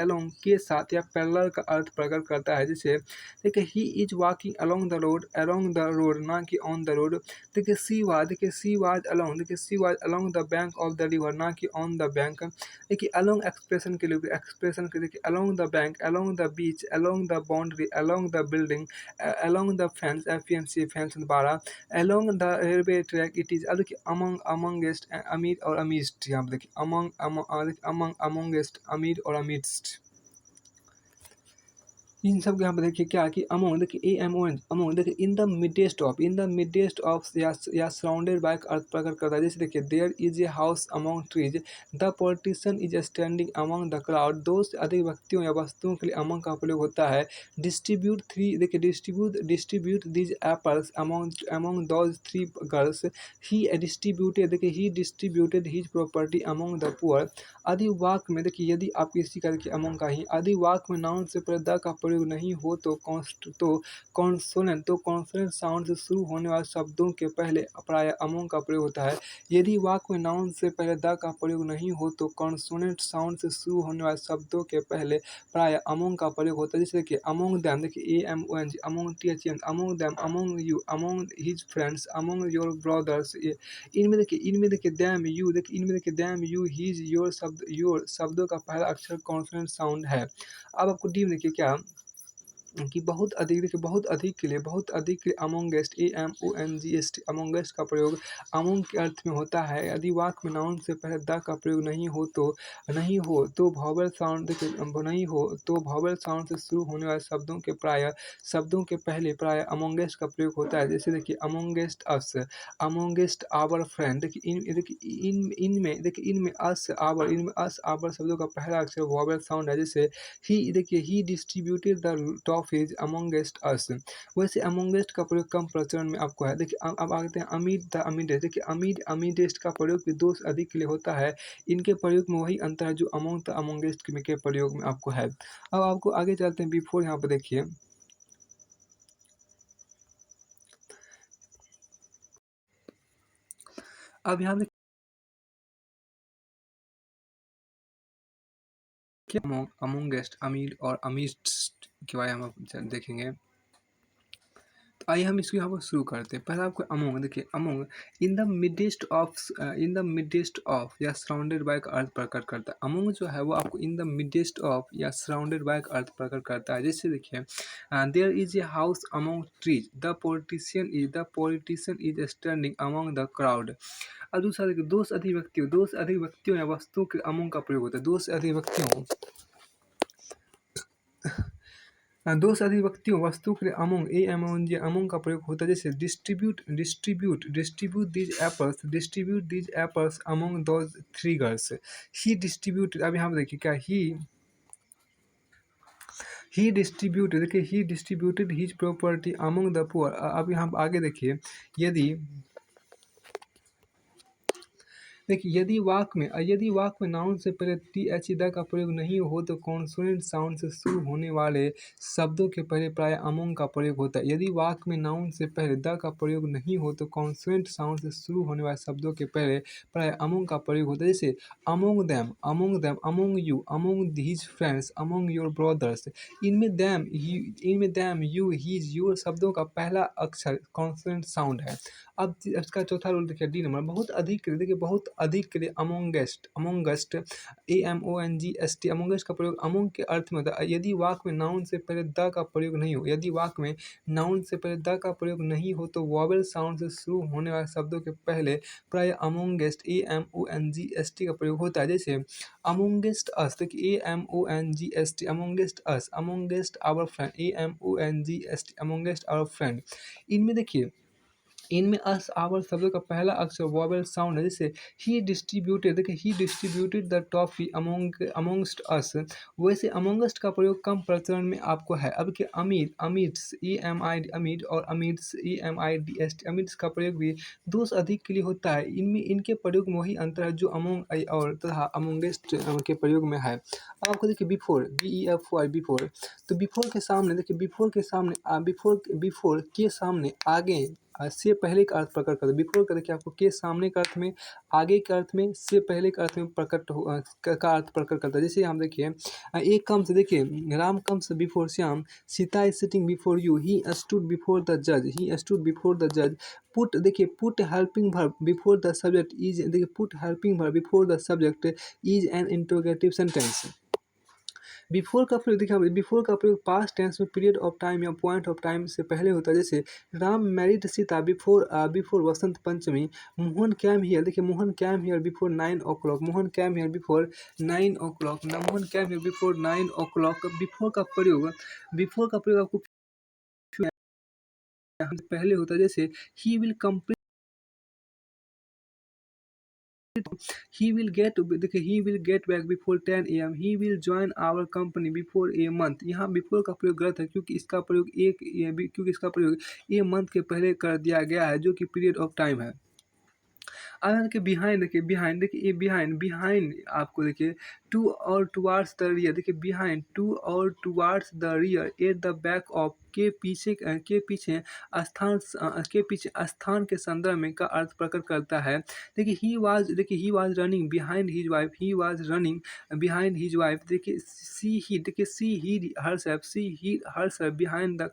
along के साथ या parallel का अर्थ प्रकट करता है। जैसे देखिए he is walking along the road, ना कि on the road. देखिए she was along, देखिए she was along the bank of the river, ना कि on the bank. देखिए along एक्सप्रेशन के लिए एक्सप्रेशन के देखिए along the bank, along the beach, along the boundary, along the building, along the fence, FENC fence द्वारा, along the railway track. It is अब देखिए amongst अमीर और amidst, यहाँ पे देखिए amongst अमीर और amidst, इन सब के यहाँ पे देखिए क्या कि अमोंग, देखिए अमोंग देखिए इन द मिडेस्ट ऑफ या सराउंडेड बाय अर्थ प्रकट करता है। जैसे देखिए there is a house among trees, the politician is standing among the crowd. दो से अधिक व्यक्तियों या वस्तुओं के लिए अमोंग का प्रयोग होता है। डिस्ट्रीब्यूट थ्री, देखिए distribute these apples among those three girls. He distributed, देखिए he distributed his property among the poor. आदि वाक्य में देखिए यदि आप किसी का देखिए अमोंग का ही आदि वाक्य में नाउन से पहले द का प्रयोग नहीं हो तो कॉन्सोनेंट साउंड से शुरू होने वाले शब्दों के पहले प्राय अमोंग का प्रयोग होता है। यदि वाक्य में नाउन से पहले द का प्रयोग नहीं हो तो कॉन्सोनेंट साउंड से शुरू होने वाले शब्दों के पहले प्राय अमोंग का प्रयोग होता है। जैसे कि अमोंग दैम, देखिए AMONG, among THN, among them, among you, among his friends, among your brothers. इनमें देखिए दैम यू, देखिए इनमें देखिए दैम यू हीज योर शब्दों का पहला अक्षर कॉन्सोनेंट साउंड है। अब आपको डी में देखिए क्या कि बहुत अधिक, देखिए बहुत अधिक के लिए अमोंगेस्ट, AMONGST, अमोंगेस्ट का प्रयोग अमोंग के अर्थ में होता है। यदि वाक्य में नाउन से पहले द का प्रयोग नहीं हो तो वॉवेल साउंड, देखिए नहीं हो तो वॉवेल साउंड से शुरू होने वाले शब्दों के पहले प्राय अमोंगेस्ट का प्रयोग होता है। जैसे देखिए अमोंगेस्ट अस, अमोंगेस्ट आवर फ्रेंड। देखिए इनमें अस आवर शब्दों का पहला अक्षर वॉवेल साउंड है। जैसे ही डिस्ट्रीब्यूटेड द टॉफीज अमोंगेस्ट अस। वैसे अमोंगेस्ट का प्रयोग कम प्रचलन में आपको है। देखिए अब आते हैं अमीडेस्ट। देखिए अमीडेस्ट का प्रयोग भी दो से अधिक के लिए होता है। इनके प्रयोग में वही अंतर है जो अमोंग द अमोंगेस्ट के प्रयोग में आपको है। अब आपको आगे चलते हैं बिफोर, यहाँ पर देखिए अब यहाँ देखिए अमोंगेस्ट, अमीर और अमीस्ट के बारे में हम देखेंगे। तो आइए हम इसको यहाँ पर शुरू करते हैं। पहले आपको अमोंग, देखिए among in the midst of या सराउंडेड बाय का अर्थ प्रकट करता है। अमोंग जो है वो आपको इन द मिडेस्ट ऑफ या सराउंडेड बाय का अर्थ प्रकट करता है। जैसे देखिए there is a house among trees, the politician is standing among the crowd. अब दूसरा देखिए दो से अधिक व्यक्तियों या वस्तुओं के अमोंग का प्रयोग होता है। दो से अधिक व्यक्तियों वस्तु के लिए अमोंग अमोंग का प्रयोग होता है। जैसे distribute these apples among those three girls. He distribute, अब यहाँ पे देखिए क्या he distributed his property among the poor. अब यहाँ आगे देखिए यदि वाक्य में नाउन से पहले TH द का प्रयोग नहीं हो तो कॉन्सोनेंट साउंड से शुरू होने वाले शब्दों के पहले प्राय अमोंग का प्रयोग होता है। यदि वाक्य में नाउन से पहले द का प्रयोग नहीं हो तो कॉन्सोनेंट साउंड से शुरू होने वाले शब्दों के पहले प्राय अमोंग का प्रयोग होता है। जैसे among them, among you, among his friends, among your brothers. इनमें दैम यू हीज योर शब्दों का पहला अक्षर कॉन्सोनेंट साउंड है। अब इसका चौथा रूल देखिए डी नंबर, बहुत अधिक के लिए अमोंगेस्ट, AMONGST, अमोंगेस्ट का प्रयोग अमोंग के अर्थ में होता है। यदि वाक्य में नाउन से पहले द का प्रयोग नहीं हो तो वॉवेल साउंड से शुरू होने वाले शब्दों के पहले प्राय अमोंगेस्ट, AMONGST का प्रयोग होता है। जैसे अमोंगेस्ट अस, देखिए AMONGST, amongst us, amongst our friend, AMONGST, amongst our friend. इनमें देखिए इनमें अस आवर शब्दों का पहला अक्षर वॉवेल साउंड है। जैसे ही डिस्ट्रीब्यूटेड, देखिए he distributed the toffee amongst अस। वैसे अमोंगस्ट का प्रयोग कम प्रचलन में आपको है। अब के अमीर, अमीड्स EMID अमीड और अमीड्स EMIDS, अमीड्स का प्रयोग भी दोष अधिक के लिए होता है। इनमें इनके प्रयोग में वही अंतर है जो अमोंग और तथा अमोंगेस्ट के प्रयोग में है। अब आपको देखिए बिफोर, BEFOR बिफोर, तो बिफोर के सामने देखिए, बिफोर के सामने बिफोर के सामने आगे से पहले का अर्थ प्रकट करता है। बिफोर का देखिए आपको के सामने का अर्थ में, आगे के अर्थ में, से पहले के अर्थ में प्रकट का अर्थ प्रकट करता है। जैसे हम देखिए एक कम्स, देखिए Ram comes before Shyam, Sita is sitting before you, he stood before the जज, ही स्टूड बिफोर द जज। पुट, देखिए put helping verb before the subject is, देखिए put helping verb before the subject is an interrogative sentence. Before का प्रयोग, देखिए before का प्रयोग past tense में पीरियड ऑफ टाइम या पॉइंट ऑफ टाइम से पहले होता है। जैसे Ram married Sita before Vasant Panchami, Mohan came here, देखिए Mohan came here before 9 o'clock, Mohan came here before 9 o'clock, ना Mohan came here before 9 o'clock। Before का प्रयोग आपको पहले होता है। जैसे he will complete, he will get, देखिए he will get back before 10 AM, he will join our company before a month. यहाँ बिफोर का प्रयोग गलत है, क्योंकि इसका प्रयोग क्योंकि इसका प्रयोग ए मंथ के पहले कर दिया गया है, जो कि पीरियड ऑफ टाइम है। अब देखिए बिहाइंड, देखिए बिहाइंड, देखिए ये बिहाइंड, बिहाइंड आपको देखिए टू और टुवार्ड्स द रियर, देखिए बिहाइंड टू और towards the rear, at the back of, के पीछे, के पीछे स्थान, के पीछे स्थान के संदर्भ में का अर्थ प्रकट करता है। देखिए he was running behind his wife, he was running behind his wife. देखिए she hid herself, she hid herself behind the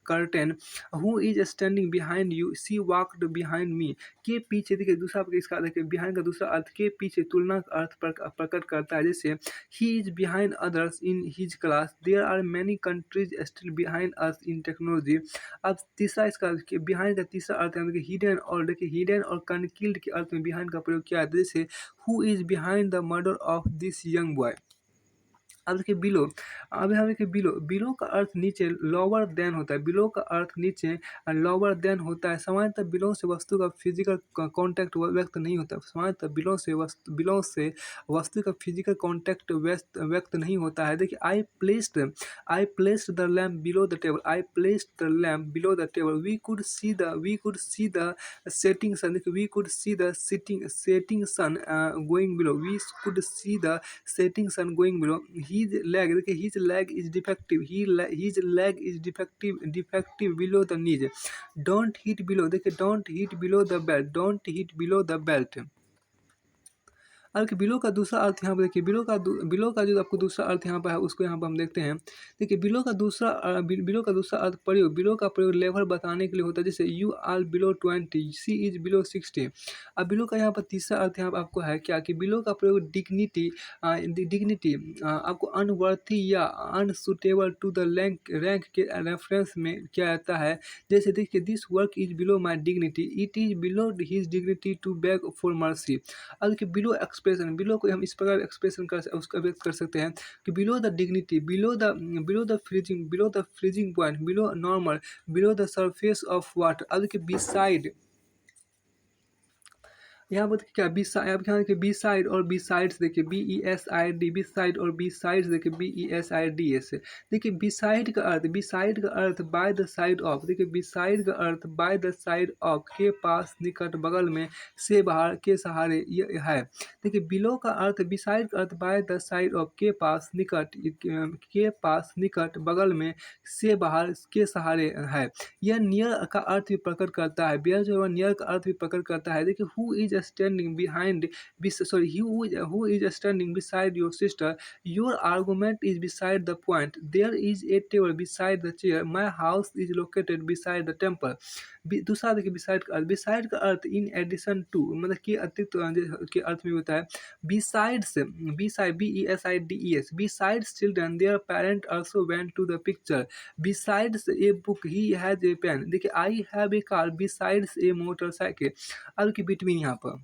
curtain, who is standing behind you, she walked behind me. के पीछे, देखिए दूसरा आपके इसका देखिए बिहाइंड का दूसरा अर्थ के पीछे तुलना का अर्थ प्रकट करता है। जैसे he is behind others in his class, there are many countries still behind us in technology. अब तीसरा इसका बिहाइंड का तीसरा अर्थ है हिडन, और देखिए हिडन और कनकिल्ड के अर्थ में बिहाइंड का प्रयोग किया है। जैसे who is behind the murder of this young boy. अब देखिए बिलो, अब यहाँ देखिए बिलो, बिलो का अर्थ नीचे, लोअर देन होता है। बिलो का अर्थ नीचे, लोअर देन होता है। सामान्यतः बिलो से वस्तु का फिजिकल कांटेक्ट व्यक्त नहीं होता। सामान्यतः बिलो से वस्तु का फिजिकल कांटेक्ट व्यक्त नहीं होता है। देखिए I placed the lamp below the table, I placed the lamp below the table. We could see the setting sun, देखिए we could see the setting sun going below, we could see the setting sun going below. His leg, देखिए his leg is defective, his leg is defective below the knees. Don't hit below, देखिए don't hit below the belt, don't hit below the belt. अब कि below का दूसरा अर्थ यहाँ पर देखिए, below का जो आपको दूसरा अर्थ यहाँ पर है, उसको यहाँ पर हम देखते हैं। देखिए बिलो का दूसरा अर्थ प्रयोग, बिलो का प्रयोग लेवल बताने के लिए होता है। जैसे you are below 20, she is below 60। अब बिलो का यहाँ पर तीसरा अर्थ यहाँ पर आपको है क्या, कि बिलो का प्रयोग डिग्निटी आपको अनवर्थी या अनसुटेबल टू द रैंक के रेफरेंस में किया जाता है। जैसे देखिए this work is below my dignity, it is below his dignity to beg for mercy. अब देखिए बिलो एक्सप्रेशन, बिलो को हम इस प्रकार एक्सप्रेशन कर उसका व्यक्त कर सकते हैं कि below the dignity, below the freezing point, below normal, below the surface of water. अब देखिए बिसाइड, यहाँ पर क्या बी साइड, अब यहाँ देखिए बी साइड और बी साइड्स, देखिए BESID, बी साइड और बी साइड्स, देखिए BESIDS। देखिए बी साइड का earth by the side of, देखिए बी साइड का earth by the side of, के पास, निकट, बगल में, से बाहर, के सहारे ये है। देखिए बिलो का अर्थ, बी साइड का earth by the side of, के पास, निकट, बगल में, से बाहर, के सहारे है। यह नियर का अर्थ भी प्रकट करता है। बियर जो है नियर का अर्थ भी प्रकट करता है। देखिए who is standing behind, sorry who is standing beside your sister, your argument is beside the point, there is a table beside the chair, my house is located beside the temple. दूसरा देखिए beside का अर्थ in addition to, मतलब कि अतिरिक्त के अर्थ में होता है। Besides, BESIDES, besides children their parent also went to the picture, besides a book he has a pen. देखिए I have a car besides a motorcycle. अब की बिटवीन यहाँ पर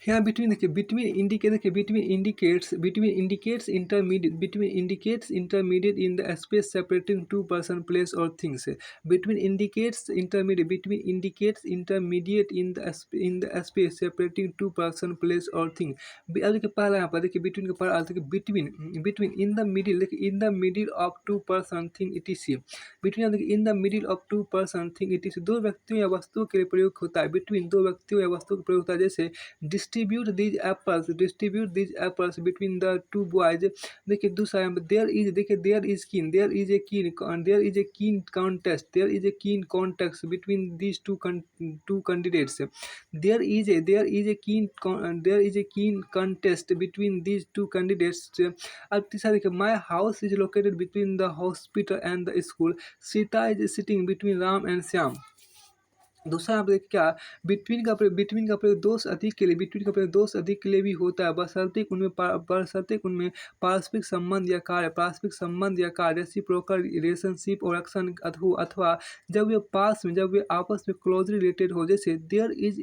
यहाँ बिटवीन देखिए, बिटवीन इंडिकेट देखिए, between indicates intermediate in the space separating two person place और things. Between indicates intermediate in the space separating two person place और thing. अब देखिए पहला यहाँ पर देखिए बिटवीन का पहला अर्थ देखिए, between between in the middle देखिए, in the middle of two person thing it is. Between देखिए, in the middle of two person thing it is, दो व्यक्तियों या वस्तुओं के लिए प्रयोग होता है। बिटवीन दो व्यक्तियों या वस्तुओं का प्रयोग होता है, जैसे distribute these apples between the two boys. देखिए दूसरा देयर इज देखिए, there is a keen contest between these two candidates. There is a keen contest between these two candidates. अब तीसरा देखिए, my house is located between the hospital and the school. Sita is sitting between Ram and Shyam. दूसरा यहाँ पे देखिए क्या, between का प्रयोग दोष अधिक के लिए, बिटवीन का प्रयोग दोष अधिक के लिए भी होता है, बशर्ते कि उनमें पारस्परिक संबंध या कार्य रेसिप्रोकल रिलेशनशिप और एक्शन अथवा जब वे आपस में क्लोजली रिलेटेड हो। जैसे there is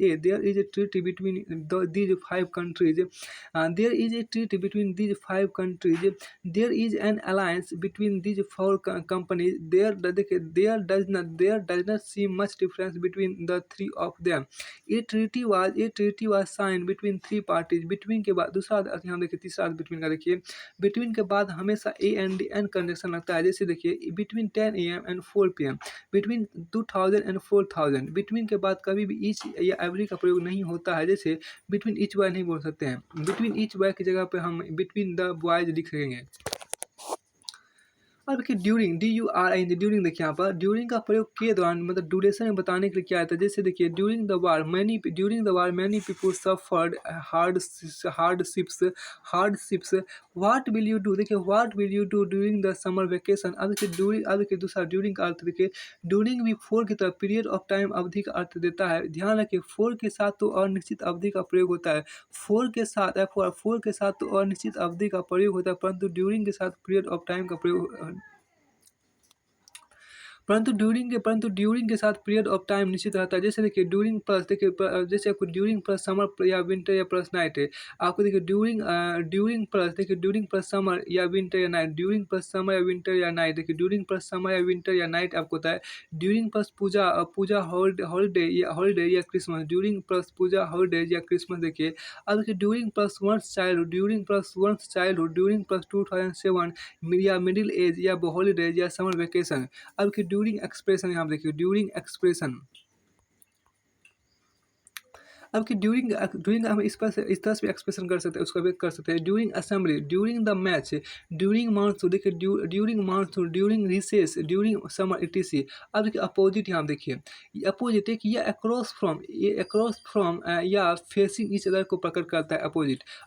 a treaty between these 5 countries. There is a treaty between these 5 countries. There is an alliance between these 4 companies. There does not see much difference between the three of them. A treaty was signed between 3 parties. Between के बाद दूसरा अर्थ यहाँ देखिए, तीसरा अर्थ between का देखिए, between के बाद हमेशा ए एंड एन कंजंक्शन लगता है। जैसे देखिए between 10 AM and 4 PM, between 2000 and 4000। Between के बाद कभी भी ईच या एवरी का प्रयोग नहीं होता है। जैसे बिटवीन ईच बॉय नहीं बोल सकते हैं, बिटवीन ईच बॉय की जगह पे हम बिटवीन द बॉयज लिख सकेंगे। अब देखिए ड्यूरिंग, ड्यूरिंग देखिए यहाँ पर ड्यूरिंग का प्रयोग के दौरान मतलब ड्यूरेशन में बताने के लिए क्या आता है। जैसे देखिए during the war many people suffered hardships. What will you do, देखिए what will you do during the summer vacation. अब देखिए दूसरा ड्यूरिंग का अर्थ देखिए, ड्यूरिंग भी फोर की तरह पीरियड ऑफ टाइम अवधि का अर्थ देता है। ध्यान रखिए फोर के साथ तो अनिश्चित अवधि का प्रयोग होता है, फोर के साथ तो अनिश्चित अवधि का प्रयोग होता है, परंतु ड्यूरिंग के साथ पीरियड ऑफ टाइम का प्रयोग, परंतु ड्यूरिंग के साथ पीरियड ऑफ टाइम निश्चित रहता है। जैसे देखिए ड्यूरिंग प्लस देखिए जैसे आपको ड्यूरिंग प्लस समर या विंटर या प्लस नाइट है। आपको देखिए ड्यूरिंग प्लस समर या विंटर या नाइट, ड्यूरिंग प्लस समर या विंटर या नाइट। देखिए ड्यूरिंग प्लस समर या विंटर या नाइट आपको होता है। ड्यूरिंग प्लस पूजा हॉलीडे या Christmas, during plus puja holidays या क्रिसमस। देखिए अब देखिए during plus one's childhood, during plus 2007 या मिडिल एज या हॉलीडेज या समर वेकेशन। अब की ड्यूरिंग एक्सप्रेशन यहाँ देखिए, ड्यूरिंग एक्सप्रेशन। अब कि ड्यूरिंग हम इस तरह से एक्सप्रेशन कर सकते हैं, उसका भी कर सकते हैं। During assembly, during the match, during monsoon, देखिए during monsoon, during recess, during summer etc। अब देखिए अपोजिट यहाँ देखिए, अपोजिट है कि ये अक्रॉस फ्रॉम या फेसिंग ईच अदर को प्रकट करता है।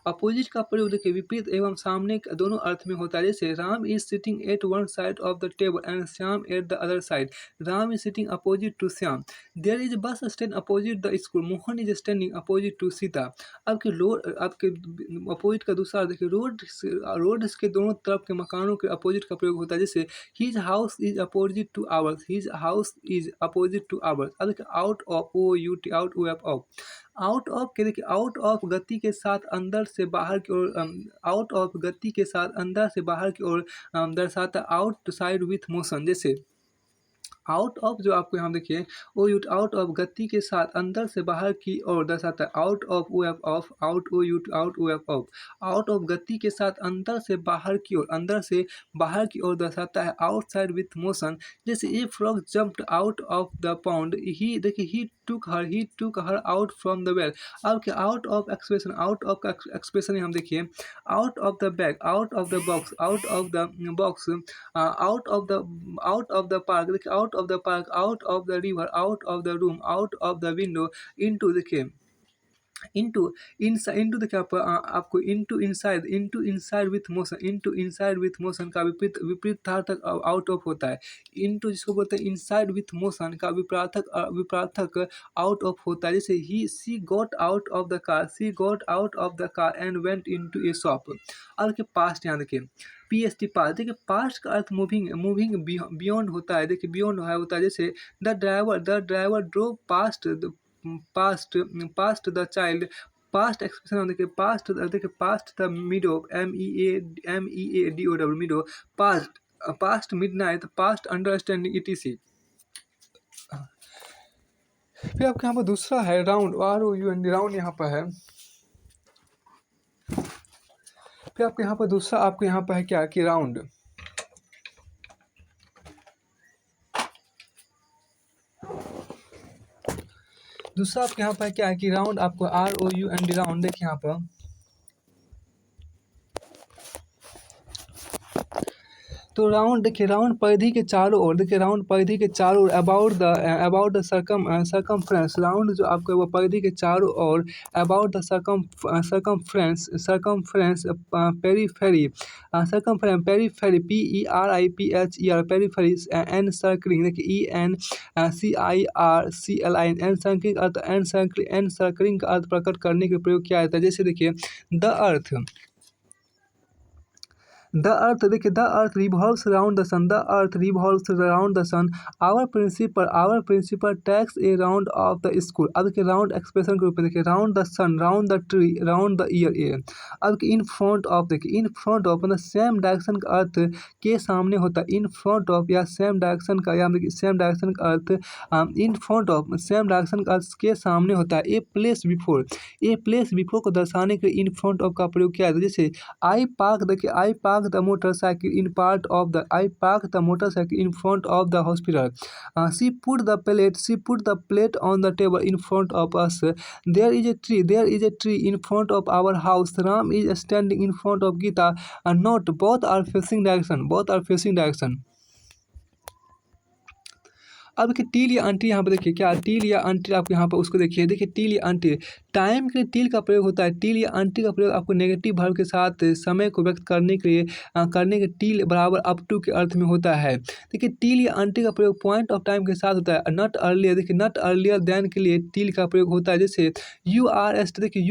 अपोजिट का प्रयोग देखिए विपरीत एवं सामने दोनों अर्थ में होता है। जैसे Ram is sitting at one side of the table and Shyam at the other side. Ram is sitting opposite to Shyam. There is bus stand opposite the school. Mohan is standing opposite to Sita. आपके अपोजिट का दूसरा देखिए, रोड के दोनों तरफ के मकानों के अपोजिट का प्रयोग होता है। जैसे his house is opposite two hours, his house is opposite two hours. अब देखिए आउट ऑफ आउट ऑफ के देखिए, आउट ऑफ गति के साथ अंदर से बाहर की ओर, आउट ऑफ गति के साथ अंदर से बाहर की ओर दर्शाता आउट साइड विथ मोशन। जैसे आउट ऑफ जो आपको यहाँ देखिए ओ यूट, आउट ऑफ गति के साथ अंदर से बाहर की ओर दर्शाता है out of O F of, out O U T out O F of. Out of गति के साथ अंदर से बाहर की ओर, अंदर से बाहर की ओर दर्शाता है आउटसाइड विथ मोशन। जैसे a frog jumped out of the pond, he देखिए he took her out from the well. अब क्या out of expression, out of का एक्सप्रेशन हम देखिए, out of the bag, out of the box, out of the box, out of the park, देखिए out of the park, out of the river, out of the room, out of the window, into देखिए into देखिए आपको inside with motion का विपरीतार्थक out of होता है। Into जिसको बोलते हैं इनसाइड विथ मोशन का विपरीतार्थक आउट ऑफ होता है। जैसे she got out of the car and went into A shop. और देखिए पास्ट यहाँ देखिए PST पास्ट, देखिए पास्ट का अर्थ मूविंग बियॉन्ड होता है। देखिए बियॉन्ड होता है। जैसे the driver drove past the child past expression देखिए past the meadow MEADO meadow past midnight past understanding ETC। फिर आपके यहाँ पर दूसरा है राउंड ROUND राउंड यहाँ पर है। फिर आपके यहाँ पर दूसरा आपके यहाँ पर है क्या कि राउंड दूसरा आपके यहाँ पर क्या है कि राउंड आपको ROUND राउंड देखिए यहाँ पर तो राउंड देखिए राउंड परिधि के चारों ओर देखिए राउंड परिधि के चारों ओर अबाउट द सरकमफ्रेंस राउंड जो आपको वो परिधि के चारों ओर about the circumference periphery periphery PERIPHER periphery encircling देखिए ENCIRCLIN एनसर्कलिंग का अर्थ प्रकट करने के प्रयोग किया जाता है। जैसे देखिए द अर्थ देखिए the earth revolves round the sun our principal takes a round of the school. अब देखिए राउंड एक्सप्रेशन के रूप में देखिए round the sun round the tree round the year ए। अब इन फ्रंट ऑफ देखिए इन फ्रंट ऑफ मतलब सेम डायरेक्शन का अर्थ के सामने होता है। इन फ्रंट ऑफ या सेम डायरेक्शन का या सेम डायरेक्शन का अर्थ in front of same direction का अर्थ के सामने होता है। ए प्लेस बिफोर को दर्शाने के लिए इन फ्रंट ऑफ का प्रयोग किया जाता है। जैसे आई पार्क देखिए आई park the motorcycle in front of the hospital. She put the plate on the table in front of us. There is a tree in front of our house. Ram is standing in front of Gita. Note both are facing direction. अब देखिए till या aunty यहाँ पर देखिए क्या till या aunty आप यहाँ पर उसको देखिए टील या अंटी टाइम के लिए टील का प्रयोग होता है। टील या अंटी का प्रयोग आपको नेगेटिव वर्ब के साथ समय को व्यक्त करने के लिए करने के टील बराबर अप टू के अर्थ में होता है। देखिए टील या अंटी का प्रयोग पॉइंट ऑफ टाइम के साथ होता है। नॉट अर्लियर देखिए नॉट अर्लियर देन के लिए टील का प्रयोग होता है। जैसे you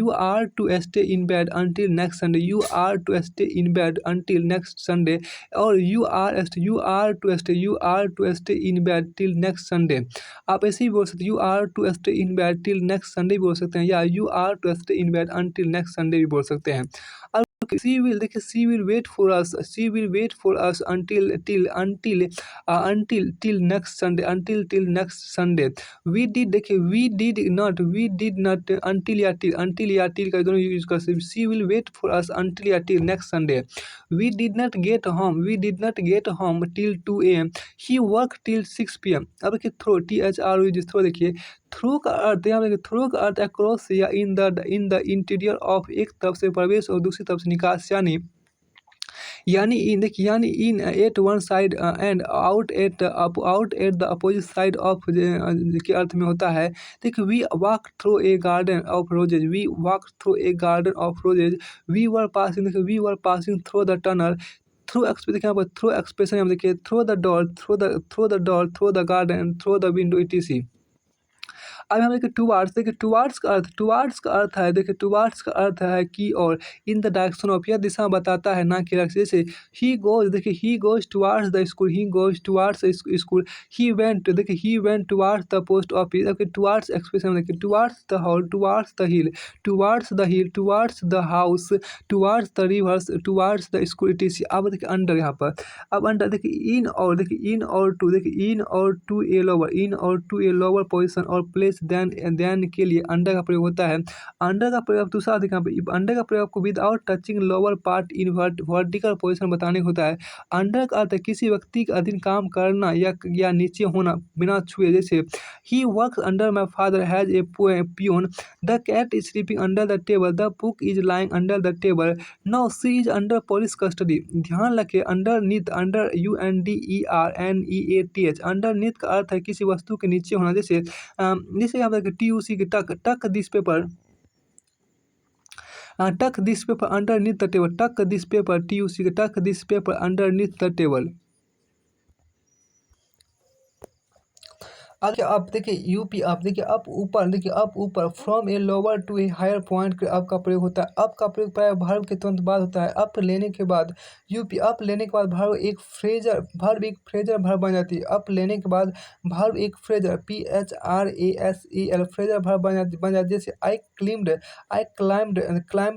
are to stay in bed until next Sunday you are to stay in bed until next Sunday और you are to stay in bed till next Sunday. आप ऐसे ही बोल सकते हैं you are to stay in bed till next Sunday बोल सकते हैं या you are to stay in bed until next Sunday भी बोल सकते हैं। अब she will wait for us until next Sunday we did not until या till का दोनों यूज कर सकते। she will wait for us until या till next Sunday we did not get home till 2 AM he worked till 6 PM। अब देखिए throw THRO देखिए through का अर्थ यहाँ देखिए थ्रू का अर्थ अक्रॉस या इन द इंटीरियर ऑफ एक तरफ से प्रवेश और दूसरी तरफ से निकास यानी in at one side and out at the opposite side of के अर्थ में होता है। देखिए we walk through a garden of roses we were passing through the tunnel through expression यहाँ देखिए through the door through the garden through the window ETC। अब हम देखिए टुवार्ड्स का अर्थ है देखिए टुवार्ड्स का अर्थ है की और इन द डायरेक्शन ऑफ यह दिशा बताता है ना कि जैसे he goes towards the school he went towards the post office. देखिए टुवार्ड्स एक्सप्रेशन देखिए towards the hall towards the hill towards the house towards the reverse towards the school ETC। अब देखिए अंडर यहाँ पर अब अंडर देखिए इन और टू ए लोअर पोजिशन और प्लेस देन के लिए अंडर का प्रयोग होता है। अंडर का प्रयोग दूसरा देखिए अंडर का प्रयोग को without touching lower part in vertical position बताने को होता है। अंडर का अर्थ किसी व्यक्ति के अधीन काम करना या नीचे होना बिना छुए। जैसे he works under my father has a peon the cat is sleeping under the table the book is lying under the table now she is under police custody. ध्यान रखें अंडरनीथ अंडर UNDERNEATH अंडरनीथ का अर्थ है किसी वस्तु के नीचे होना। जैसे यहाँ पर TUC की टक this paper underneath the table टक दिस पेपर TUC की टक this paper underneath the table. अब देखिए अप, देखिए यूपी अप, देखिए अप ऊपर, देखिए अप ऊपर, from a lower to a higher point के अप का प्रयोग होता है। अप का प्रयोग प्राय वर्ब के तुरंत बाद होता है। अप लेने के बाद यूपी, अप लेने के बाद वर्ब एक फ्रेजर वर्ब बन जाती है। अप लेने के बाद वर्ब एक फ्रेजर PHRASEL फ्रेजर वर्ब बन जाती है। जैसे I climbed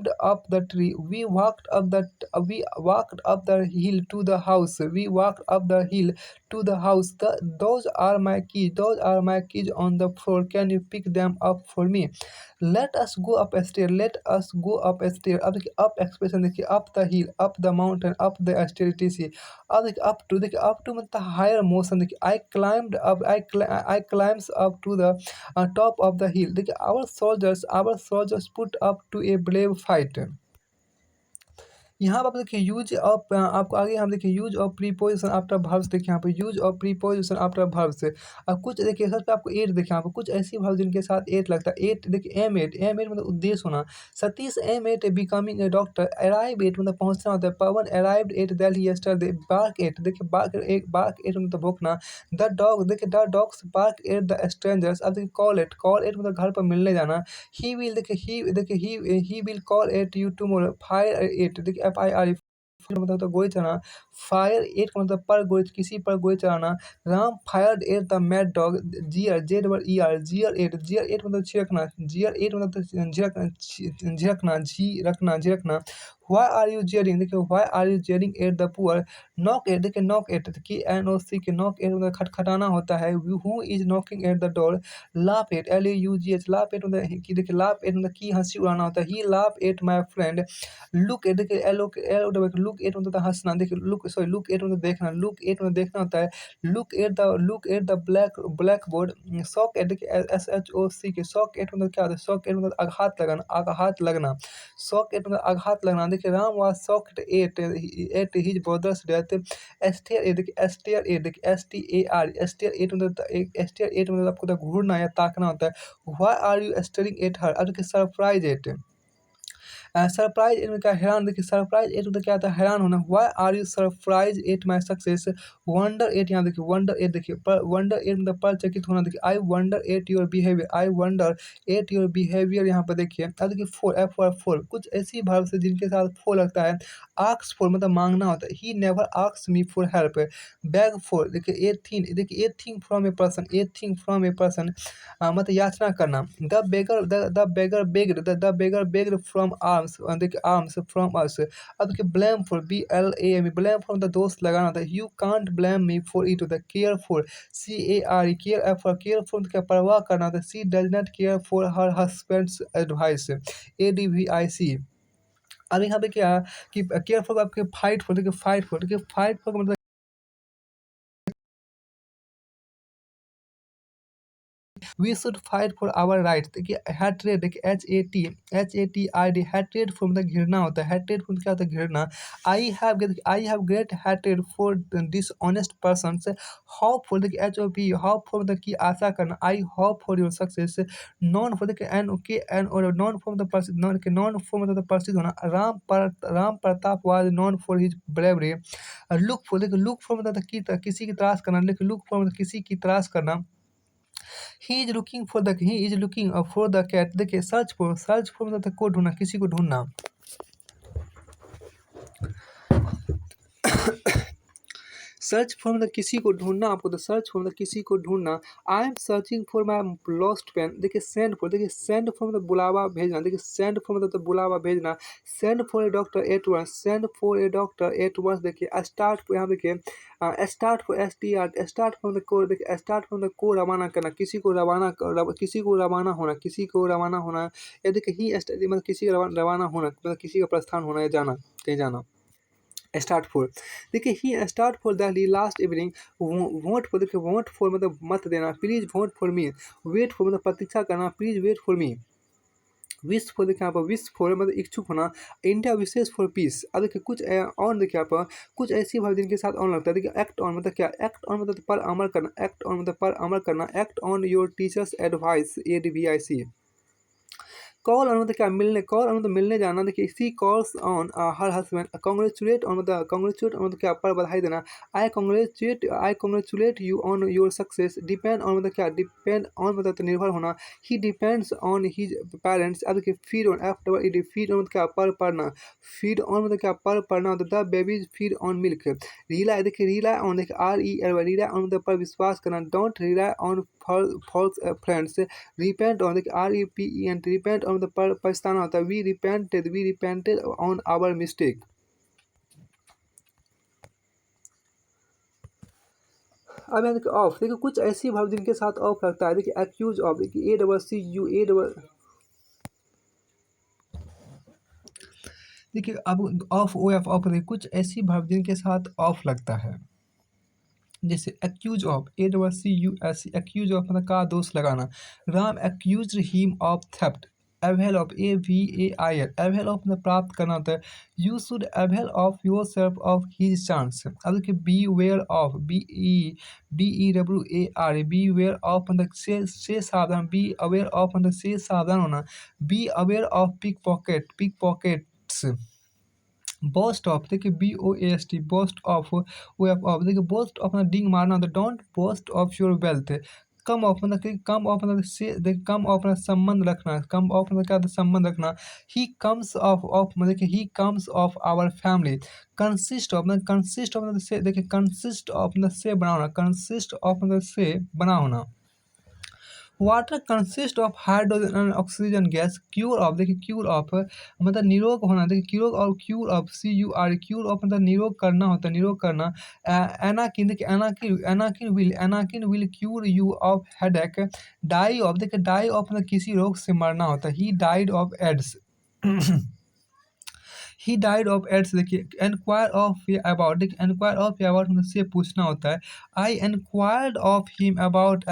up the tree, we walked up the hill to the house, we walked up the hill to the house. Those are my keys. Those are my keys on the floor. Can you pick them up for me? Let us go upstairs. Let us go upstairs. अब देखिए up expression देखिए, up the hill, up the mountain, up the stair etc. अब देखिए up to मतलब higher motion. देखिए I climbs up to the top of the hill। देखिए our soldiers put up to a brave fight। यहाँ पे आप देखिए use of, आपको आगे हम देखिए use of preposition after verbs. देखिए यहाँ पे use of preposition after verbs. अब कुछ देखिए सबसे आपको एट देखिए यहाँ पे कुछ ऐसी वर्ब जिनके साथ एट लगता है। एट देखिए एम एट मतलब उद्देश्य होना। Satish aim at becoming a doctor. Arrive at मतलब पहुंचना होता है। Pawan arrived at Delhi yesterday. Bark at देखिए बार्क एट मतलब भौंकना। द डॉग देखिए the dogs bark at the strangers. अब देखिए कॉल एट मतलब घर पर मिलने जाना। He will call at you tomorrow. Fire at देखिए FIRE मतलब होता है गोली चलाना। फायर एट का मतलब पर गोली, किसी पर गोली चलाना। Ram fired at the mad dog. Jeer at मतलब छिड़कना। झिड़कना। व्हाई आर यू जियरिंग देखिए why are you jeering at the poor. Knock at देखिए नॉक एट KNOC के नॉक एट मतलब खटखटाना होता है। Who is knocking at the door. Laugh at LAUGH laugh at मतलब कि देखिए लाफ एट मतलब की हंसी उड़ाना होता है। He laugh at my friend. Look at देखिए लुक एट मतलब हंसना। देखिए लुक एट मतलब देखना। लुक एट मतलब देखना होता है। Look at the blackboard. Shock at देखिए SHOC के शॉक एट मतलब क्या होता है। शॉक एट मतलब आघात लगना। शॉक एट मतलब आघात लगना। देखिए Ram was shocked at his brother's death. Stare at मतलब आपको घूरना या ताकना होता है। Why are you staring at her. अब देखिए सरप्राइज एट। सरप्राइज एट में क्या हैरान। देखिए सरप्राइज एट में क्या आता है हैरान होना। Why are you surprise at my success. Wonder at यहाँ देखिए वंडर एट मतलब परचकित होना। देखिए I wonder at your behaviour यहाँ पर देखिए। अब देखिए फोर कुछ ऐसी वर्ब से जिनके साथ फोर लगता है। आक्स फोर मतलब मांगना होता है। He never asks me for help. Beg for देखिए एथिंग फ्रॉम ए पर्सन मतलब याचना करना। The beggar begged from alms देखिए आर्म्स फ्रॉम अस। अब देखिए blame for blame for the दोस्त लगाना होता है। You can't blame me for it. The care for care for क्या परवाह करना होता है। She does not care for her husband's advice. ADVIC। अब यहाँ पे क्या कि केयर फॉर आपके फाइट फॉर का मतलब we should fight for our rights. देखिए हैट्रेड देखिए HATID हैट्रेड फॉर मतलब घृणा होता है। हैट्रेड फॉर क्या होता है घृणा। I have great hatred for dishonest person. Hope for देखिए HOP होप फॉर मतलब की आशा करना। I hope for your success. Non for देखिए NOKN और नॉन फॉर मतलब प्रसिद्ध होना। Ram Pratap was non for his bravery. Look for मतलब किसी की तलाश करना। लेकिन लुक फॉर मतलब किसी की तलाश करना। He is looking for the cat. देखिए सर्च फॉर मतलब को ढूंढना, किसी को ढूंढना। सर्च फॉर मतलब किसी को ढूंढना आपको, तो सर्च फॉर मतलब किसी को ढूंढना। I am searching for my lost pen. देखिए सेंड फॉर मतलब बुलावा भेजना। देखिए सेंड फॉर मतलब बुलावा भेजना। Send for a doctor at once. देखिए स्टार्ट यहाँ देखिए start for STR start for मतलब को। देखिए स्टार्ट फॉर मतलब को रवाना करना, किसी को रवाना होना। या देखिए ही मतलब किसी का रवाना होना मतलब किसी का प्रस्थान होना या जाना, कहीं जाना। स्टार्ट फॉर देखिए he start for the last evening. Vote for मतलब मत देना। Please vote for me. Wait for मतलब प्रतीक्षा करना। Please wait for me. Wish for देखिए यहाँ पर विश फॉर मतलब इच्छुक होना। India wishes for peace. अब देखिए कुछ ऑन देखिए यहाँ पर कुछ ऐसी भाव जिनके साथ ऑन लगता है। देखिए एक्ट ऑन मतलब क्या। एक्ट ऑन मतलब पर अमल करना। Act on your teacher's advice ADVIC। Call on मतलब क्या मिलने, कॉल ऑन मतलब मिलने जाना। देखिए she calls on her husband, congratulate on मतलब कॉन्ग्रेचुलेट ऑन मतलब क्या पर बधाई देना। I congratulate you on your success. Depend on मतलब क्या, डिपेंड ऑन मतलब तो निर्भर होना। He depends on his parents. अब देखिए feed on F double E D, feed on मतलब क्या पर पढ़ना। फीड ऑन मतलब क्या पर पढ़ना, the babies feed on milk. Rely, देखिए रिलाई ऑन, देखिए R E L Y, rely on मतलब पर विश्वास करना। Don't rely on false friends. Repent on, देखिए R E P E N, repent on मतलब पर पछताना होता है। We repented on our mistake. अब यहाँ देखिए ऑफ, देखिए कुछ ऐसी वर्ब जिनके साथ ऑफ लगता है। देखिए एक्यूज ऑफ, देखिए A double C U A double, देखिए अब ऑफ ओ एफ ऑफ, देखिए कुछ ऐसी वर्ब जिनके साथ ऑफ लगता है। जैसे accuse of, A double C U S C, accuse of मतलब का दोष लगाना। Ram accuse him of theft. Avail of, A V A I L, avail of मतलब प्राप्त करना होता है। You should avail of yourself of his chance. अब देखिए beware of, B E W A R, beware of मतलब से सावधान। बी अवेयर ऑफ मतलब से सावधान होना। Be aware of pickpockets. Boast of, देखिए B O S T, boast of O F of, देखिए बोस्ट ऑफ मतलब डिंग मारना होता है। Don't boast of your wealth. Come of मतलब कि कम ऑफ मतलब से, देखिए कम ऑफ मतलब संबंध रखना। कम ऑफ मतलब क्या होता है, संबंध रखना। ही कम्स ऑफ मतलब कि he comes of our family. Consist of मतलब, कंसिस्ट ऑफ मतलब से, देखिए कंसिस्ट ऑफ मतलब से बना होना। कंसिस्ट ऑफ मतलब से बना होना। Water consist of hydrogen and oxygen gas. Cure of, देखिए क्यूर ऑफ मतलब निरोग होना। देखिए क्यूर और cure of C U R, cure of मतलब निरोग करना होता है, निरोग करना। एनाकिन, देखिए Anacin will cure you of headache. Die of, देखिए डाई ऑफ मतलब किसी रोग से मरना होता है। He died of AIDS. He died of AIDS. देखिए एनक्वायर ऑफ अबाउट, देखिए एनक्वायर ऑफ अबाउट मतलब से पूछना होता है। I enquired of him about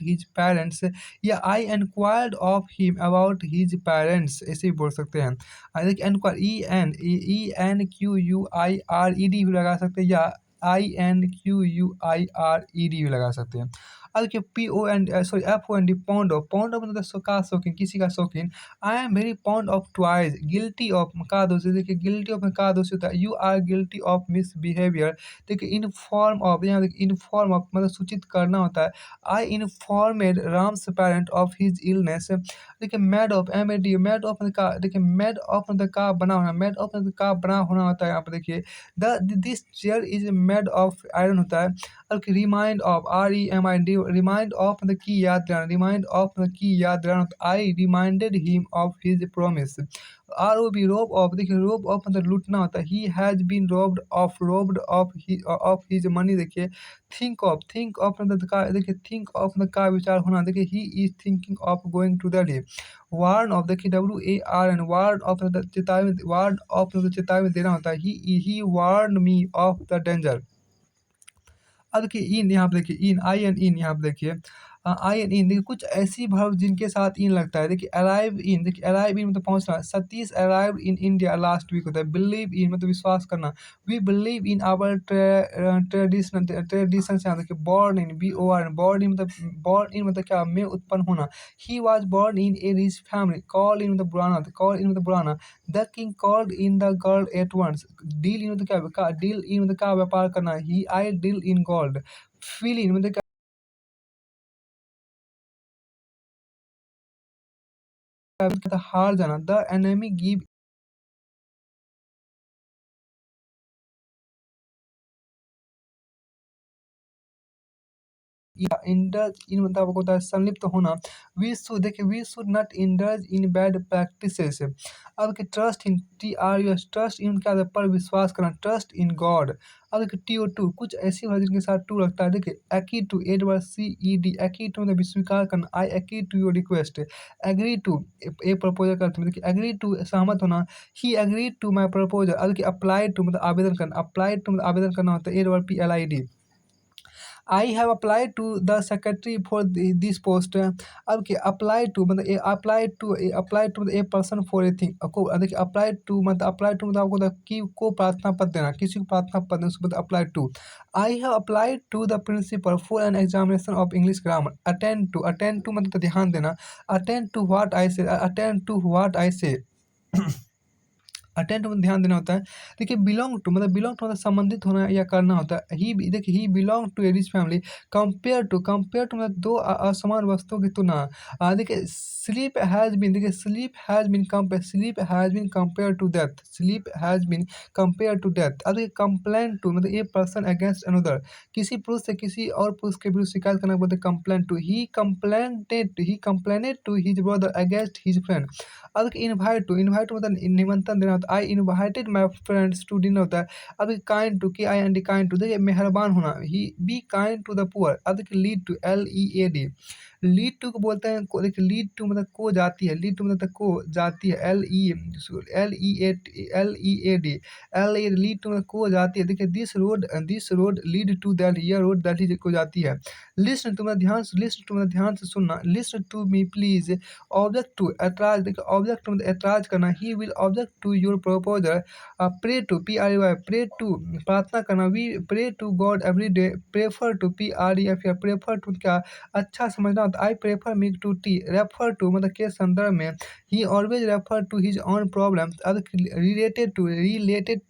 his parents, या I enquired of him about his parents, ऐसे भी बोल सकते हैं। देखिए enquire, E N Q U I R E D भी लगा सकते हैं, या I N Q U I R E D भी लगा सकते हैं। अब देखिए P O N sorry F O N D, fond of, fond of मतलब का शौकीन, किसी का शौकीन। आई am very pond of toys. Guilty of का दोषी, देखिए गिल्टी ऑफ में का दोषी होता है। You are guilty of misbehaviour. देखिए इनफॉर्म ऑफ, यहाँ देखिए इनफॉर्म ऑफ मतलब सूचित करना होता है। I informed Ram's parent of his illness. देखिए mad of, M A D, mad of मतलब का, देखिए मैड ऑफ मतलब का बना होना। मैड ऑफ मतलब का बना होना होता है। यहाँ पर देखिए the this chair is made of iron होता है। और remind of, R E M I D, remind of मतलब की याद दिलाना। रिमाइंड ऑफ मतलब की याद दिलाना। I reminded him of his promise. R O B, rob of, देखिए रोब ऑफ मतलब लूटना होता है। He has been robbed of his money. देखिए थिंक ऑफ मतलब का, देखिए थिंक ऑफ मतलब का विचार होना। देखिए he is thinking of going to Delhi. Warn of, देखिए W A R N, warn of मतलब चेतावनी, वार्न ऑफ मतलब चेतावनी देना होता है। He warn me of the danger. अब देखिए इन, यहाँ पे देखिए इन, आई एन इन, यहाँ पे देखिए आई एन इन, देखिए कुछ ऐसी वर्ब जिनके साथ इन लगता है। देखिए अराइव इन, देखिए अराइव इन मतलब पहुंचना। Satish arrive in India last week होता है। बिलीव इन मतलब विश्वास करना। We believe in our tradition से, देखिए born in, B O R, born in मतलब क्या, में उत्पन्न होना। He was born in a rich family. Call in मतलब बुलाना, कॉल इन मतलब बुलाना। The king called in the girl at once. Deal in मतलब क्या, डील इन मतलब क्या, व्यापार करना। ही आई deal in gold. Fail in मतलब क्या, हार जाना। द एनिमी गिव या इंडल्ज इन मतलब आपको होता है संलिप्त होना। वी शुड, देखिए we should not indulge in bad practices. अब कि trust in, T R U S, trust in क्या होता है, पर विश्वास करना। Trust in God. अब देखिए टी ओ टू, कुछ ऐसी वर्जन के साथ टू लगता है। देखिए एकी to, A double C E D, एकी टू मतलब स्वीकार करना। आई एकी to your request. Agree to, A proposal करते हैं। देखिए एग्री टू सहमत होना। ही एग्री टू माई प्रपोजल। अब देखिए अप्लाई टू मतलब आवेदन करना। अप्लाई टू मतलब आवेदन करना होता है। A double P L I D. I have apply to the secretary for this post. अब कि अप्लाई टू मतलब अप्लाई टू मतलब a person for a thing को देखिए अप्लाई टू मतलब आपको कि को प्रार्थना पत्र देना, किसी को प्रार्थना पत्र देना, उसको apply to. I have apply to the principal for an examination of English grammar. Attend to मतलब ध्यान देना, अटेंड टू व्हाट आई से अटेंड में ध्यान देना होता है। देखिए बिलोंग टू मतलब संबंधित होना या करना होता है। देखिए he belong to a rich family. Compare to मतलब दो असमान वस्तुओं की तुलना। देखिए sleep has been compare to death. अब देखिए कंप्लेन टू मतलब ए पर्सन अगेंस्ट अनदर, किसी पुरुष से किसी और पुरुष के विरुद्ध शिकायत करना बोलते complain to. He complained to his brother against his friend. अब इनवाइट टू मतलब निमंत्रण देना होता है। I invited my friends to dinner होता है। अब काइंड टू काइंड टू देखिए मेहरबान होना, he be kind to the poor. अब देखिए lead to LEAD, lead to को बोलते हैं देखिए लीड टू मतलब को जाती है, लीड टू मतलब को जाती है LEAD लीड टू मतलब को जाती है। देखिए this road lead to that, यह रोड दैट को जाती है। लिस्ट टू मतलब ध्यान से सुनना, listen to me please. Object to एतराज, देखिए ऑब्जेक्ट मतलब एतराज करना, he will object to your proposal. Pray to PREY, pray to प्रार्थना करना, we pray to God every day. Prefer to PREF, prefer to क्या अच्छा समझना होता है। I prefer milk to tea. Refer to मतलब के संदर्भ में, he always refer to his own problems. अब रिलेटेड टू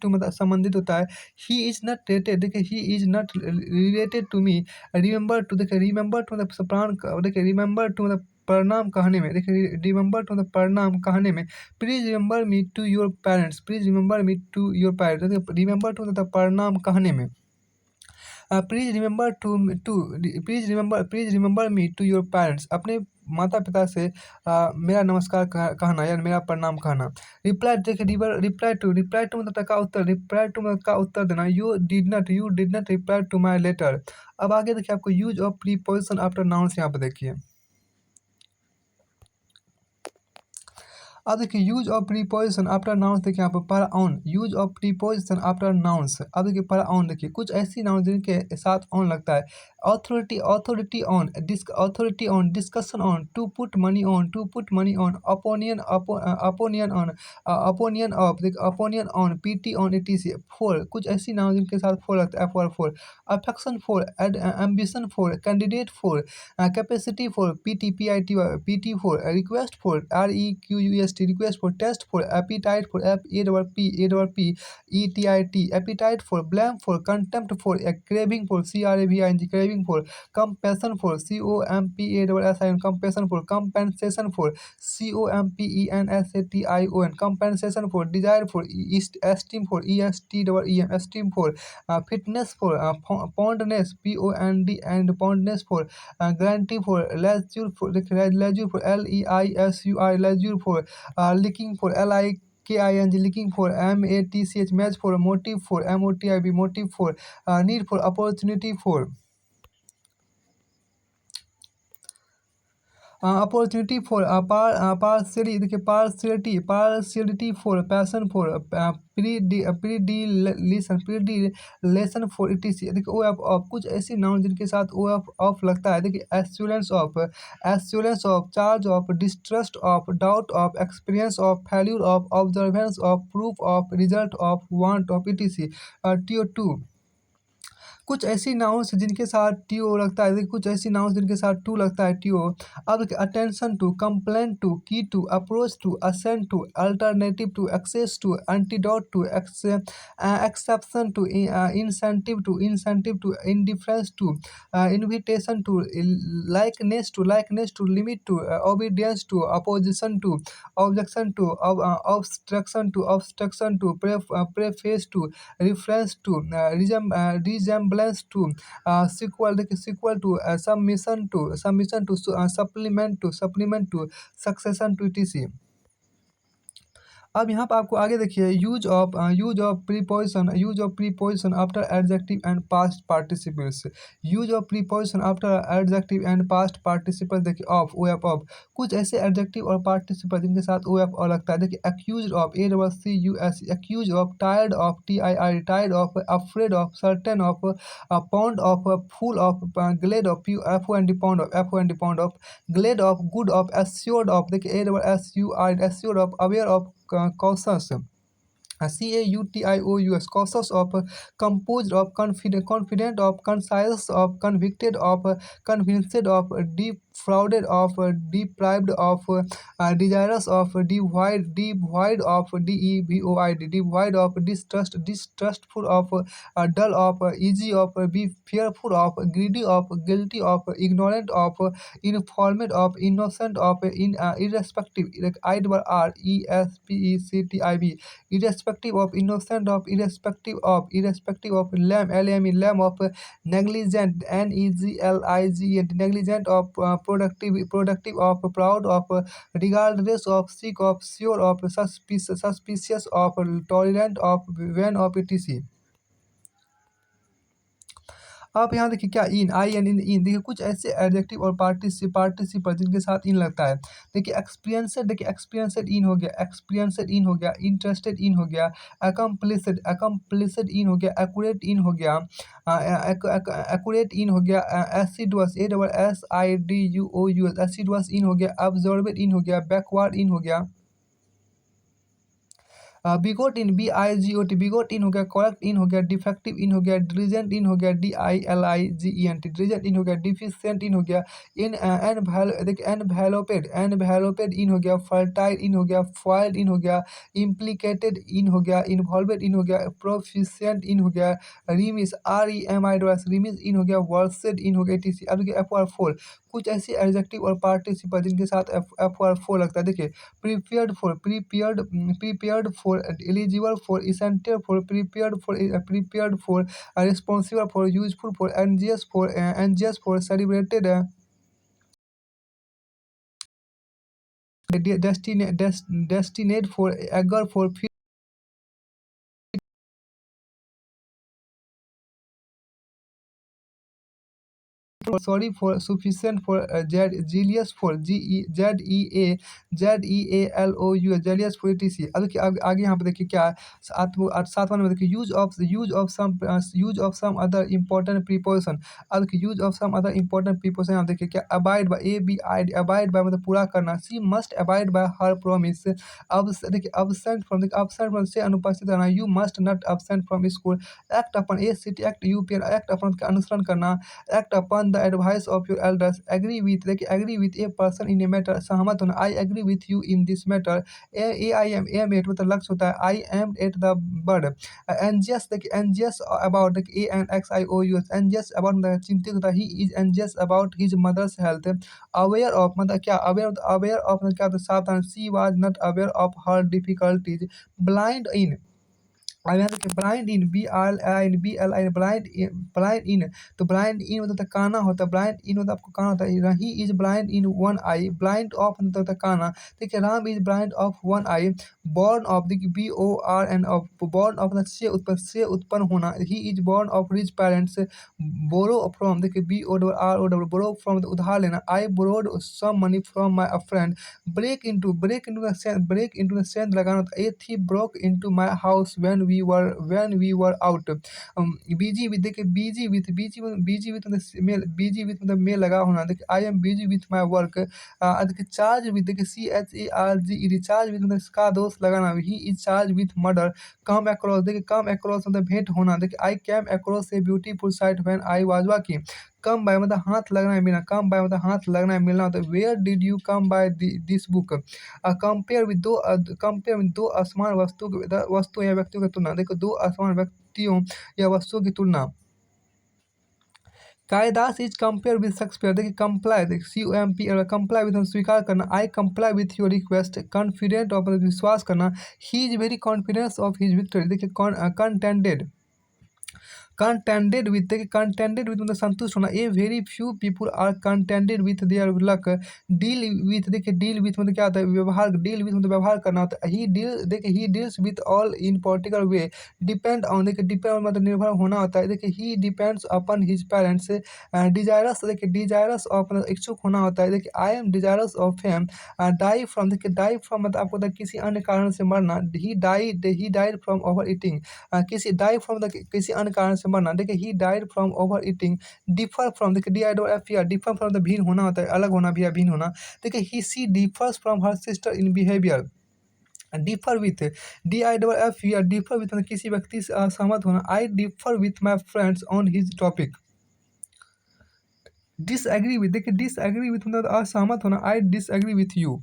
मतलब संबंधित होता है। ही इज नॉट रिलेटेड, देखिए he is not related to me. Remember to देखिए रिमेंबर टू मतलब प्राण, देखिए रिमेंबर टू मतलब प्रणाम कहने में, देखिए रिमेंबर टू मतलब प्रणाम कहने में। Please remember me to your parents, please remember me to your parents, देखिए रिमेंबर टू मतलब प्रणाम कहने में। Please remember me to your parents, अपने माता पिता से मेरा नमस्कार कहना या मेरा प्रणाम कहना। रिप्लाई देखिए रिप्लाई टू मतलब का उत्तर, रिप्लाई टू मतलब का उत्तर देना। You did not reply to my letter. अब आगे देखिए आपको use of preposition after nouns यहाँ पर देखिए। अब देखिए use of preposition after nouns, देखिए यहाँ पर पैरा ऑन, use of preposition after nouns. अब देखिए पैरा ऑन, देखिए कुछ ऐसी नाउन जिनके साथ ऑन लगता है। Authority on, discussion on, to put money on, opinion of, देखिए opinion on, PT on, etc। For, कुछ ऐसी नाउन जिनके साथ फोर लगता है, for. Affection for, ambition for, candidate for, capacity for, PT for, request for, REQUST, request for, taste for, appetite for, FAPPETIT, appetite for, blame for, contempt for, craving for, CRAVING, craving for, compassion for, COMPASSION, compassion for, compensation for, COMPENSATION, compensation four, desire for, esteem for, ESTEM, esteem for, fitness for, fondness, POND and fondness for, guarantee for, leisure for, LEISUR, leisure for, liking for, LIKING, liking for, MATCH, match for, motive for, MOTIV, motive for, need for, opportunity for, opportunity for, partiality for, passion for, predilection for, etc। देखिए OF कुछ ऐसी noun जिनके साथ OF लगता है। देखिए assurance of, charge of, distrust of, doubt of, experience of, failure of, observance of, proof of, result of, want of, etc। TO2 कुछ ऐसी नाउन्स जिनके साथ TO लगता है। देखिए कुछ ऐसी नाउन्स जिनके साथ टू लगता है, TO। अब देखिए attention to, complaint to, key to, approach to, assent to, alternative to, access to, antidote to, exception to, incentive to, indifference to, invitation to, likeness to, limit to, obedience to, opposition to, objection to, obstruction to, preface to, reference to, resemblance to, sequel to, submission to, supplement to, succession to, etc। अब यहाँ पर आपको आगे देखिए use of preposition after adjective and past participles. Use of preposition after adjective and past participle देखिए of O F of कुछ ऐसे adjective और पार्टिसिपल जिनके साथ ओ एफ और लगता है। देखिए accuse of A double C U S, accuse of, tired of T I I, tired of, afraid of, certain of, fond of, full of, glad of, P F O N D fond of, F O N D fond of, glad of, good of, assured of, देखिए A double S U R, assured of, aware of, cautious, CAUTIOUS, cautious of, composed of, confident of, concise of, convicted of, convinced of, defrauded of, deprived of, desirous of, devoid of, devoid of, distrustful of, dull of, easy of, be fearful of, greedy of, guilty of, ignorant of, informed of, innocent of, irrespective, like IRRESPECTIV, irrespective of, innocent of, irrespective of, lamb, LAME, lamb of, negligent, NEGLIGENT, negligent of, productive of, proud of, regardless of, sick of, sure of, suspicious of, tolerant of, vain of, etc। आप यहाँ देखिए क्या इन, I N इन देखिए कुछ ऐसे adjective और participle जिनके साथ इन लगता है। देखिए एक्सपीरियंसेड, देखिए एक्सपीरियंसेड इन हो गया, एक्सपीरियंसेड इन हो गया, इंटरेस्टेड इन हो गया, अकम्प्लिसेड इन हो गया, एक्यूरेट इन हो गया, एक्यूरेट इन हो गया, एसिडुअस, ASSIDUOUS, एसिडुअस इन हो गया, ऑब्जर्वेड इन हो गया, बैकवर्ड इन हो गया, बिगोट इन, BIGOT, बिगोट इन हो गया, करेक्ट इन हो गया, डिफेक्टिव इन हो गया, डिलीजेंट इन हो गया, DILIGENT, डिलीजेंट इन हो गया, डिफिशिएंट इन हो गया, इन देखिए एनवेलोपेड इन हो गया, फर्टाइल इन हो गया, फॉइल्ड इन हो गया, इम्प्लीकेटेड इन हो गया, इन्वॉल्वेड इन हो गया, प्रोफिशिएंट इन हो गया, रिमिस, REMIS, रिमिस इन हो गया, वर्सेड इन हो गया, etc। अब देखिए FR4 कुछ ऐसे एडजेक्टिव और पार्टिसिपल जिनके साथ FR4 लगता है। देखिए prepared for, eligible for, essential for, prepared for, responsible for, useful for, anxious for, celebrated, destined for, eager for, sorry for, sufficient for, zealous for, ZEALOU, zealous for, etc। अब देखिए आगे यहाँ पे देखिए क्या है, सातवां नंबर देखिए use of some other important preposition. अब देखिए use of some other important preposition यहाँ देखिए क्या, abide by, ABID, abide by मतलब पूरा करना, she must abide by her promise. अब देखिए अब्सेंट फ्रॉम, देखिए अब्सेंट फ्रॉम से अनुपस्थित रहना, you must not absent from school. Act upon, ACT act, UPN act upon का अनुसरण करना, act upon the advice of your elders, agree with, देखिए agree with a person in a matter, सहमत होना, I agree with you in this matter, AIM, aim at मतलब लक्ष्य होता है, I aim at the bird, anxious, देखिए anxious about, देखिए ANXIOUS, anxious about मतलब चिंतित होता है, he is anxious about his mother's health, aware of मतलब क्या, अवेयर ऑफ मतलब क्या होता है, सावधान, she was not aware of her difficulties, blind in, अब यहाँ देखिए ब्लाइंड इन, BLIND, ब्लाइंड इन, तो ब्लाइंड इन मतलब होता है काना होता है, ब्लाइंड इन मतलब आपको काना होता है, he is blind in one eye, blind of मतलब होता है काना, देखिए Ram is blind of one eye, born of, देखिए BORN ऑफ, बॉर्न ऑफ मतलब से उत्पन्न होना, he is born of rich parents, borrow from, देखिए BORROW, बोरो फ्रॉम उधार लेना, I borrowed some money from my friend, break into, break into the सेंध लगाना, a thief broke into my house when we were out, busy with, देखिए busy with मतलब mail लगा होना, देखिए I am busy with my work, देखिए charge with, देखिए CHARGED, charge with मतलब का दोस्त लगाना, he is charge with murder, come across, देखिए कम अक्रॉस मतलब भेंट होना, देखिए I came across a beautiful sight when I was walking, come by मतलब हाथ लगना है मिलना, कम बाय मतलब हाथ लगना है मिलना होता है, where did you come by this book, compare with दो असमान वस्तु या व्यक्तियों की तुलना, देखो दो असमान व्यक्तियों या वस्तुओं की तुलना, Kalidas is compare with Shakespeare, देखिए कंप्लाई, देखिए COMP कंप्लाई विद स्वीकार करना, I comply with your request, confident of विश्वास करना, he is very confidence of his victory, देखिए कंटेंटेड, कंटेंटेड विथ, देखिए कंटेंटेड विथ मतलब संतुष्ट होना। A very few people are contented with their luck. Deal with, देखिए डील विथ मतलब क्या होता है, व्यवहार, डील विथ मतलब व्यवहार करना होता है। ही डील, देखिए he deals with all in particular way. Depend on, देखिए डिपेंड मतलब निर्भर होना होता है। देखिए he depends upon his parents. Desirous, देखिए डिजायरस ऑफ मतलब इच्छुक होना होता है। देखिए I am desirous of fame. Die from, देखिए डाई फ्रॉम मतलब आपको पता है किसी अन्य कारण से मरना। He died from over eating. किसी डाई फ्रॉम, किसी अन्य कारण से मरना। देखिए ही died from over eating. Differ from, देखिए DIFR, डिफर फ्रॉम मतलब भिन्न होना होता है, अलग होना भी या भिन्न होना। देखिए he she differs from her sister in behaviour. Differ with, DIFR, differ with मतलब किसी व्यक्ति से असहमत होना। I differ with my friends on his topic. Disagree with, देखिए डिसएग्री विथ मतलब असहमत होना। I disagree with you.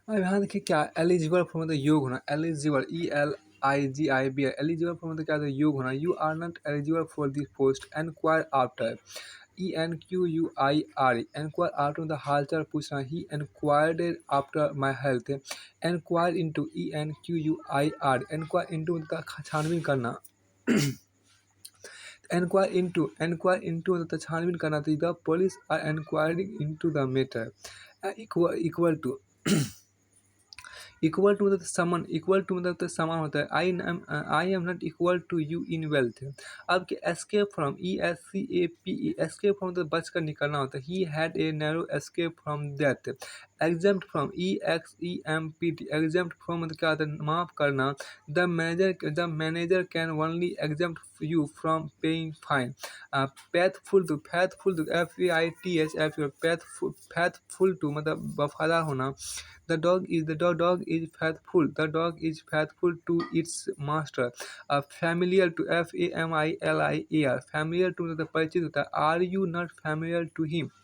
अब यहाँ देखिए क्या एलिजिबल फॉर मतलब योग्य होना। एलिजिबल, ELIGIBL, एलिजिबल फॉर मतलब क्या होता है, योग्य होना। You are not eligible for this post, enquire after. ENQUIRE, enquire after मतलब हालचाल पूछना। He enquired after my health. Enquire into, ENQUIR, enquire into मतलब छानबीन करना। एनक्वायर इंटू मतलब छानबीन करना। तो the police are enquiring into the matter. Equal to, equal to मतलब समन, इक्वल टू मतलब तो समान होता है। I am not equal to you in wealth. अब कि escape from, ESCAPE, escape from मतलब बच कर निकलना होता है। He had a narrow escape from death. Exempt from, EXEMPT, exempt from मतलब क्या होता है, माफ करना। The manager can only exempt you from paying fine. Faithful to, faithful to मतलब वफादार होना। The dog is faithful to its master. Familiar to, FAMILIAR, familiar to मतलब परिचित होता है। Are you not familiar to him?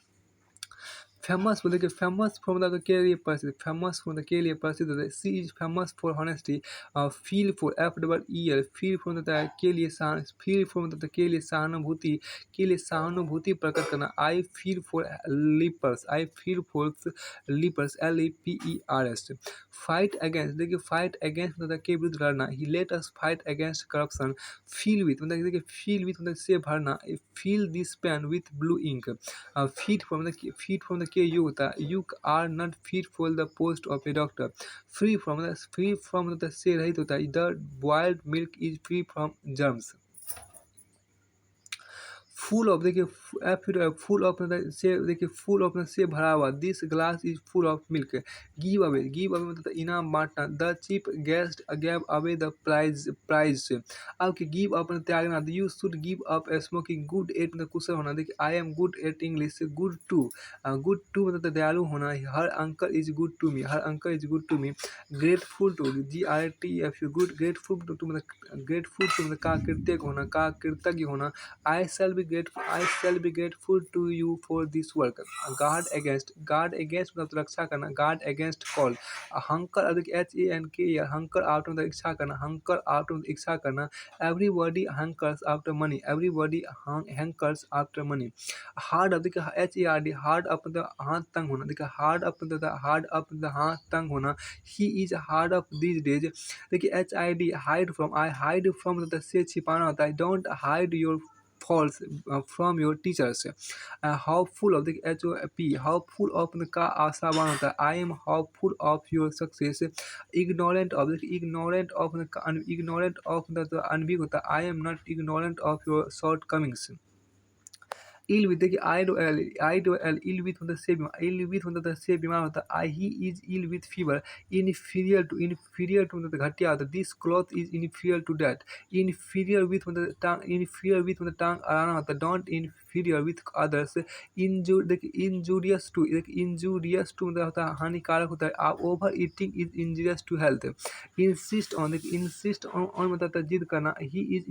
Famous बोलते कि famous for मतलब के लिए प्रसिद्ध, फेमस मतलब के लिए प्रसिद्ध होता है। She is famous for honesty. Feel for, FEEL, feel for मतलब है के लिए फील फॉर मतलब के लिए सहानुभूति, के लिए सहानुभूति प्रकट करना। I feel for lepers, I feel for lepers, LEPERS। Fight against, देखिए फाइट अगेंस्ट मतलब के विरुद्ध लड़ना। He let us fight against corruption. Fill with मतलब देखिए फील विथ मतलब से भरना। Fill this pen with blue ink. Fit from the K U होता है। You are not fit for the post of a doctor. Free from मतलब से रहित होता है। The boiled milk is free from germs. Full of, देखिए full of मतलब से, देखिए फुल ऑफ से भरा हुआ। This glass is full of milk. Give away मतलब इनाम बांटना। The chief guest gave away the prize से। अब कि गिव अप मतलब त्यागना। You should give up smoking. Good at मतलब कुशल होना। देखिए I am good at English से गुड टू, गुड टू मतलब दयालु होना। Her uncle is good to me, her uncle is good to me. Grateful to, GRATFU, good grateful to मतलब grateful to मतलब का कृतज्ञ होना, का कृतज्ञ होना। I shall be grateful to you for this work. Guard against मतलब रक्षा करना। guard against call। Hanker, HANK, hanker after मतलब इच्छा करना। हंकर आफ्टर मतलब इच्छा करना। Everybody hankers after money, everybody hankers after money। Hard, अब देखिए HARD, हार्ड अप मतलब हाथ तंग होना। देखिए हार्ड अप मतलब हाथ तंग होना। He is hard up these days. देखिए HID, hide from, I hide from मतलब से छिपाना होता है। Don't hide your faults from your teachers. Hopeful of, देखिए HOP, हाउ फुल ऑफ का आशावान होता है। I am hopeful of your success. Ignorant of, देखिए इग्नोरेंट ऑफ इग्नोरेंट ऑफ मतलब अनभिज्ञ होता है। I am not ignorant of your shortcomings. Ill with, देखिए I do L, ill with मतलब से बीमार। इल विथ मतलब से बीमार होता है। I he is ill with fever. Inferior to मतलब घटिया होता है। This cloth is inferior to that. Interfere with मतलब टांग अड़ाना होता है। Don't interfere with others. देखिए इंजूरियस टू, देखिए इंजूरियस टू मतलब होता है हानिकारक होता है। Over eating is injurious to health. Insist on, देखिए इंसिस्ट ऑन मतलब होता है जिद करना। He is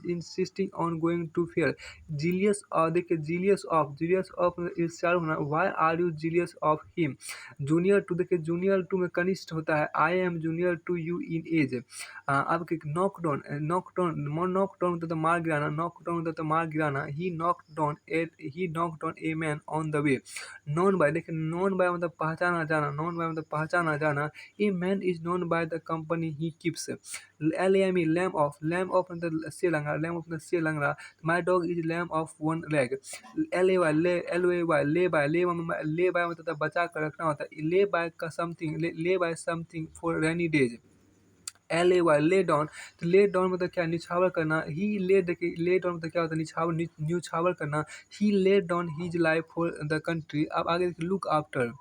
insisting on going to fair. Jealous, देखिए जीलियस ऑफ मतलब ईर्ष्यालु होना। Why are you jealous of him. Junior to, देखिए जूनियर टू में कनिष्ठ होता है। I am junior to you in age. अब नॉक डाउन मतलब तो मार गिराना। नॉक डाउन मतलब तो मार गिराना। He knock down a man on the way. Known by, देखिए नोन बाय मतलब पहचाना जाना, नोन बाय मतलब पहचाना जाना। A man is known by the company he keeps. LAME lame of मतलब से लंगड़ा, लैम ऑफ मतलब से लंगड़ा। My dog is lame of one leg. LAY lay by मतलब बचा कर रखना होता है। ले बाय का something, lay by something for rainy days. LAY lay down, तो ले डाउन मतलब क्या, निछावर करना। ही ले, देखिए ले डाउन मतलब क्या होता है, निछावर न्यूछावर करना। He lay down his life for the country. अब आगे देखिए लुक आफ्टर,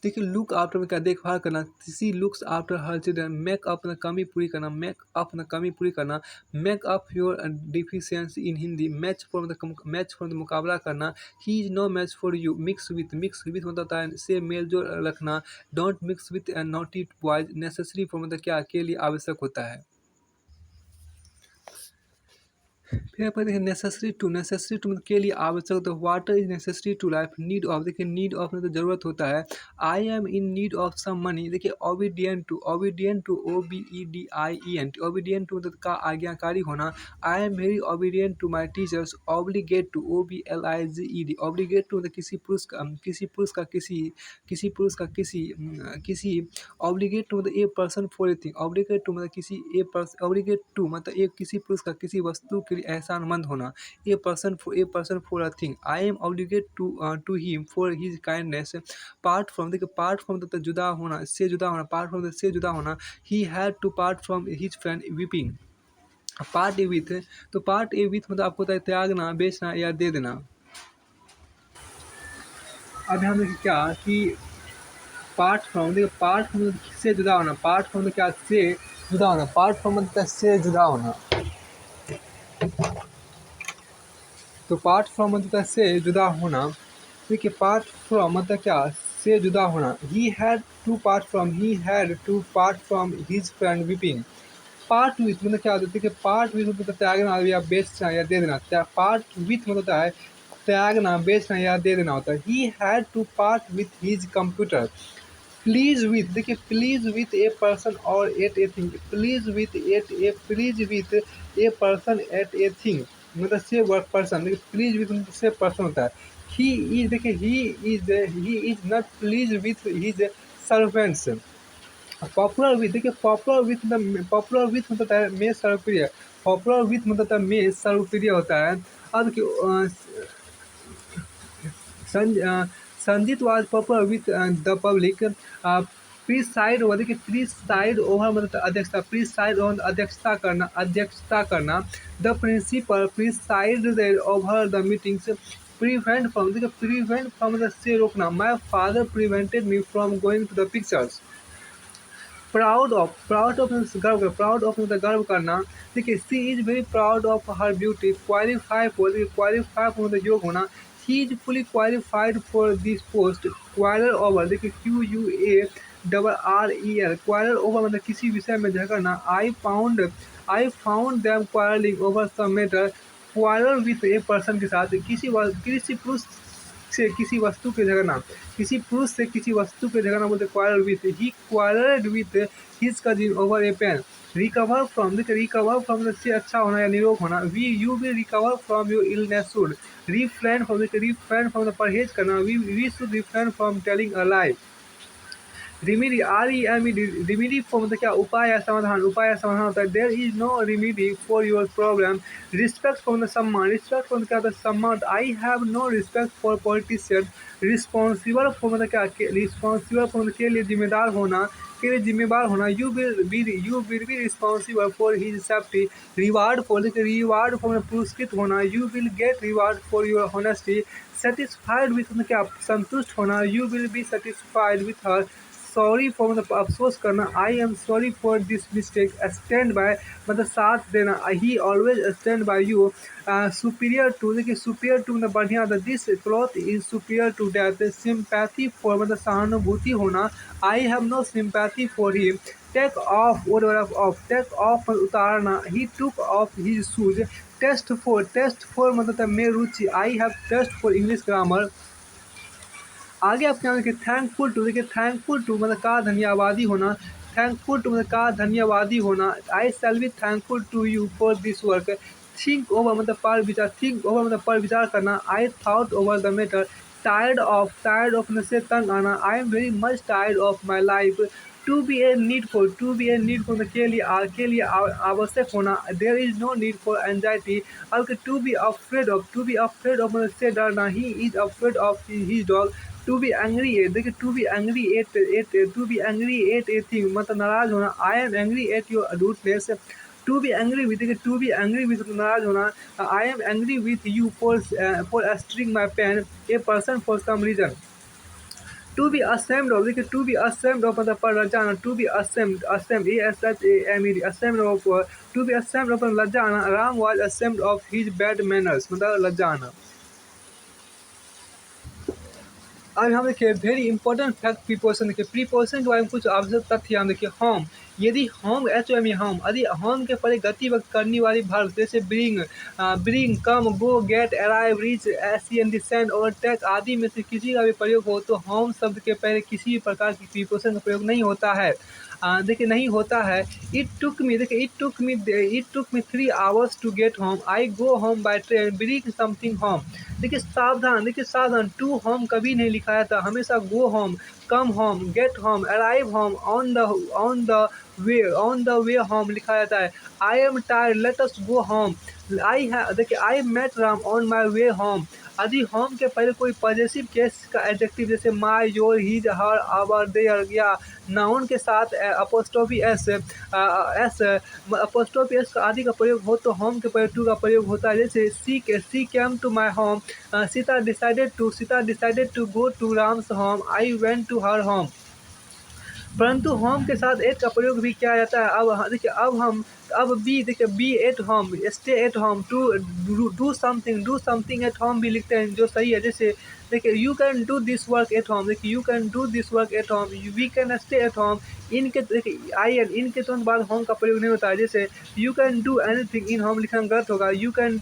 देखिए लुक आफ्टर में क्या, देखभाल करना। She looks after her children. Make up मतलब कमी पूरी करना, मेक अप मतलब कमी पूरी करना। Make up your deficiency in Hindi. Match for मतलब मुकाबला करना। He is no match for you. Mix with मतलब होता है से मेल जो रखना। Don't mix with naughty boys. Necessary for मतलब क्या, के लिए आवश्यक होता है। फिर यहाँ पर देखिए नेसेसरी टू मतलब के लिए आवश्यक होता है। Water is necessary to life. Need of, देखिए नीड ऑफ मतलब जरूरत होता है। I am in need of some money. देखिए obedient to OBEDIENT। Obedient to मतलब का आज्ञाकारी होना। I am very obedient to my teachers. Obligate to OBLIGED। Obligate to मतलब किसी ऑब्लिगेट टू मतलब a person for a thing. Obligate to मतलब obligate to मतलब एक किसी पुरुष का किसी वस्तु के लिए एहसानमंद होना। A person for a thing. I am obligate to him for his kindness. Part from, देखिए पार्ट फ्रॉम मतलब जुदा होना, से जुदा होना। पार्ट फ्रॉम से जुदा होना। He had to part from his friend weeping. Part a with, तो पार्ट ए विथ मतलब आपको होता है त्यागना, बेचना या दे देना। अब हम देखिए क्या कि पार्ट फ्रॉम, देखिए पार्ट फ्रॉम से जुदा होना। पार्ट फ्रॉम क्या, से जुदा होना। पार्ट फ्रॉम मतलब से जुदा होना। तो पार्ट फ्रॉम मतलब से जुदा होना। देखिए पार्ट फ्रॉम मतलब क्या, से जुदा होना। He had to part from his friend weeping. Part with मतलब क्या होता है, देखिए पार्ट विथ मतलब त्यागना या बेचना या दे देना। पार्ट विथ मतलब होता है त्यागना, बेचना या दे देना होता है। He had to part with his computer. Please with, देखिए please with a person or at a thing. Please with a person at a thing मतलब से वर्क पर्सन। देखिए प्लीज विथ मतलब से पर्सन होता है। ही इज, देखिए he is not please with his servants. Popular with, देखिए popular with मतलब होता है में सर्वप्रिय। पॉपुलर विथ मतलब होता है में सर्वप्रिय होता है। अब देखिए Sanjeet was popular with the public. Preside over, देखिए प्रीसाइड ओवर मतलब अध्यक्षता। प्रीसाइड ओवर अध्यक्षता करना। The principal preside over the meetings. Prevent from, देखिए प्रिवेंट फ्रॉम मतलब से रोकना। My father prevented me from going to the pictures. Proud of गर्व, प्राउड ऑफ मतलब गर्व करना। देखिए she is very proud of her beauty. Qualify for मतलब योग होना। He is fully qualified for this post. Quarrel over, देखिए QUARREL। Quarrel over मतलब किसी विषय में झगड़ना। I found them quarrelling over some matter. Quarrel with a person के साथ, किसी पुरुष से किसी वस्तु के झगड़ना। किसी पुरुष से किसी वस्तु के झगड़ना बोलते quarrel with. He quarrelled with his cousin over a pen. Recover from, देखिए रिकवर फ्रॉम से अच्छा होना या निरोग होना। You will recover from your illness should. Refrain from, देखिए रिफ्रेन फ्रॉम परहेज करना। We should refrain from telling a lie. Remedy, REMED, remedy for मतलब क्या, उपाय या समाधान। उपाय या समाधान होता है। There is no remedy for your problem. Respect for मतलब सम्मान। रिस्पेक्ट फॉर क्या होता है, सम्मान। I have no respect for politician. Responsible for मतलब क्या, रिस्पॉन्सिबल फॉर मतलब के लिए जिम्मेदार होना, के लिए जिम्मेवार होना। You will be responsible for his safety. Reward for, देखिए रिवार्ड फॉर मतलब पुरस्कृत होना। You will get reward for your honesty. Satisfied with मतलब क्या, संतुष्ट होना। You will be satisfied with her. Sorry for मतलब अफसोस करना। I am sorry for this mistake. Stand by मतलब साथ देना। He always stand by you. Superior to, देखिए सुपीरियर टू मतलब बढ़िया था। This cloth is superior to that. Sympathy for मतलब सहानुभूति होना। I have no sympathy for him. Take off off, take off उतारना। He took off his shoes. Taste for मतलब में रुचि। I have taste for English grammar. आगे आप क्या देखिए थैंकफुल टू, देखिए थैंकफुल टू मतलब का धन्यवादी होना। थैंकफुल टू मतलब का धन्यवादी होना। I shall be thankful to you for this work. Think over मतलब पर विचार, थिंक ओवर मतलब पर विचार करना। I thought over the matter, tired of से तंग आना। I am very much tired of my life. To be a needful मतलब के लिए आवश्यक होना। There is no need for anxiety. अब टू बी अफ्रेड ऑफ मतलब से डरना। He is afraid of his dog. To be angry देखिए, to be angry at a thing मतलब नाराज होना। I am angry at your rudeness. To be angry with देखिए, to be angry with नाराज होना। I am angry with you for string my pen a person for some reason. To be ashamed of देखिए, to be ashamed of मतलब पर लज्जा आना। To be ashamed a ashamed of, to be ashamed of लज्जा आना। Ram was ashamed of his bad manners मतलब लज्जा आना। अब हम देखिए वेरी इंपॉर्टेंट फैक्ट प्रीपोजिशन देखिए, प्रीपोजिशन के बारे में कुछ आवश्यक तथ्य हम देखिए। होम, यदि होम एच एम होम, यदि होम के पहले गति व्यक्त करने वाली वर्ब जैसे bring, come, go, get, arrive, reach, ascend, descend और टेक आदि में से किसी का भी प्रयोग हो तो होम शब्द के पहले किसी भी प्रकार की प्रीपोजिशन का प्रयोग नहीं होता है। देखिए नहीं होता है। इट टुक मी देखिए, it took me 3 hours to get home. I go home by train, bring something home. देखिए सावधान, टू होम कभी नहीं लिखा जाता, हमेशा go home, come home, get home, arrive home, on the way home लिखा जाता है। I am tired, let us go home. देखिए I met Ram on my way home. यदि होम के पहले कोई पॉजेसिव केस का एडजेक्टिव जैसे माई, your, his, her, our, their या नाउन के साथ अपोस्ट्रोफी एस का आदि का प्रयोग हो तो होम के पहले टू का प्रयोग होता है। जैसे she came to my home, Sita decided to go to Ram's home, I went to her home. परंतु होम के साथ एट का प्रयोग भी किया जाता है। अब देखिए अब be at home, stay at home, to do something at home भी लिखते हैं जो सही है। जैसे देखिए you can do this work at home, देखिए you can do this work at home, we can stay at home. इनके देखिए इनके तुरंत बाद होम का प्रयोग नहीं होता है। जैसे you can do anything in home लिखना गलत होगा, you can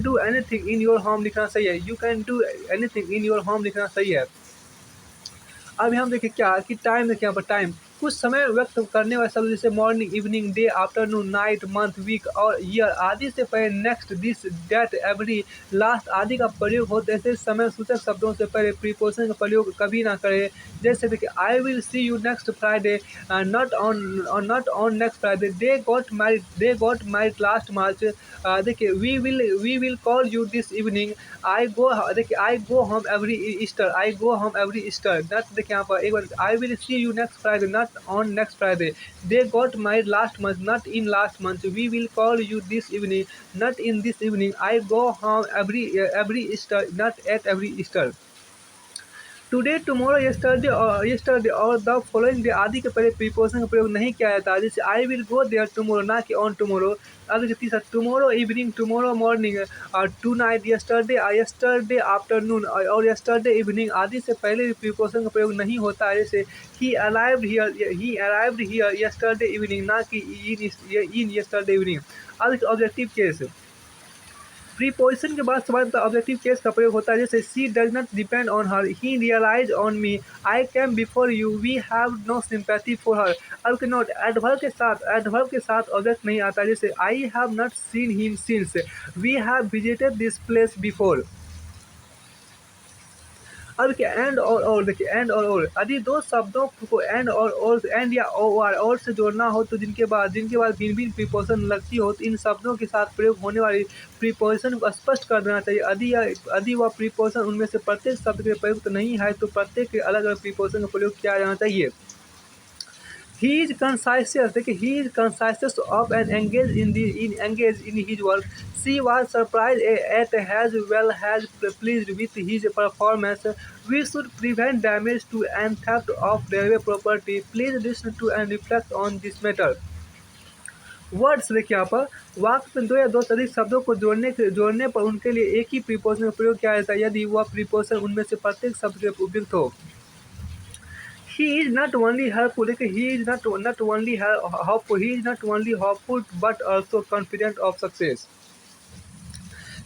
do anything in your home लिखना सही है, you can do anything in your home लिखना सही है। अब हम देखिए क्या कि टाइम देखिए, यहाँ पर टाइम कुछ समय व्यक्त करने वाले शब्द जैसे morning, evening, day, afternoon, night, month, week और ईयर आदि से पहले next, this, that, every, last आदि का प्रयोग हो। ऐसे समय सूचक शब्दों से पहले प्रीपोजिशन का प्रयोग कभी ना करें। जैसे देखिए I will see you next Friday, not on next Friday. They got married last March. देखिए we will call you this evening. I go home every Easter, I go home every Easter. Not देखिए यहाँ पर एक बार I will see you next Friday, not on next Friday. They got married last month, not in last month. We will call you this evening, not in this evening. I go home every Easter, not at every Easter. Today, tomorrow, yesterday और the following day आदि के पहले preposition का प्रयोग नहीं किया जाता। जैसे I will go there tomorrow, ना कि ऑन टुमारो। अब देखिए तीसरा टुमारो इवनिंग, टुमारो मॉर्निंग और टू नाइट, यस्टरडे आफ्टरनून और यस्टरडे इवनिंग आदि से पहले भी प्रीपोजिशन का प्रयोग नहीं होता है। जैसे ही अराइव्ड हियर यस्टरडे इवनिंग, ना कि इन यस्टरडे इवनिंग। अब ऑब्जेक्टिव केस, प्रीपोजिशन के बाद सामान्यतः ऑब्जेक्टिव केस का प्रयोग होता है। जैसे she does not depend on her, he relies on me, I came before you, we have no sympathy for her. अब के नोट एडवर्ब के साथ ऑब्जेक्ट नहीं आता। जैसे I have not seen him since, we have visited this place before. अब देखिए and और देखिए एंड और यदि दो शब्दों को एंड या और से जोड़ना हो तो जिनके बाद भिन्न भिन्न प्रीपोजिशन लगती हो तो इन शब्दों के साथ प्रयोग होने वाली प्रीपोजिशन को स्पष्ट कर देना चाहिए। यदि वह प्रीपोजिशन उनमें से प्रत्येक शब्द के प्रयुक्त नहीं है तो प्रत्येक के अलग अलग प्रीपोजिशन का प्रयोग किया जाना चाहिए। He is conscious, देखिए he is conscious of and engaged in his work. She was surprised at as well as pleased with his performance. We should prevent damage to and theft of railway property. Please listen to and reflect on this matter. Words देखिए यहाँ पर वाक्य में दो या दो से अधिक शब्दों को जोड़ने पर उनके लिए एक ही प्रीपोजिशन का प्रयोग किया जाता है यदि वह प्रीपोजिशन उनमें से प्रत्येक शब्द के उपयुक्त हो। He is not only helpful, he is not only helpful but also confident of success.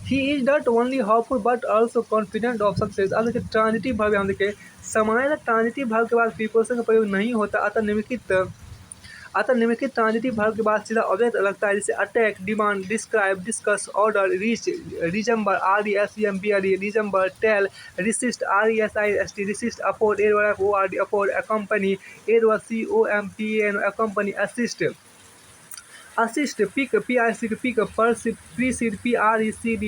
He is not only helpful but also confident of success. अब देखिए ट्रांजिटिव वर्ब हम देखिए सामान्यतः ट्रांजिटिव वर्ब के बाद प्रीपोजिशन का प्रयोग नहीं होता, अतः निम्नलिखित अतः निम्नलिखित ट्रांजिटिव वर्ब के बाद सीधा ऑब्जेक्ट लगता है, जैसे attack, demand, describe, discuss, order, reach, resemble, RESEMBLE, resemble, tell, resist, RESIST, resist, afford, AORD, afford, accompany, AOCOMPAN, accompany, assist, assist, pick, PIC, pick, precede, PRECD,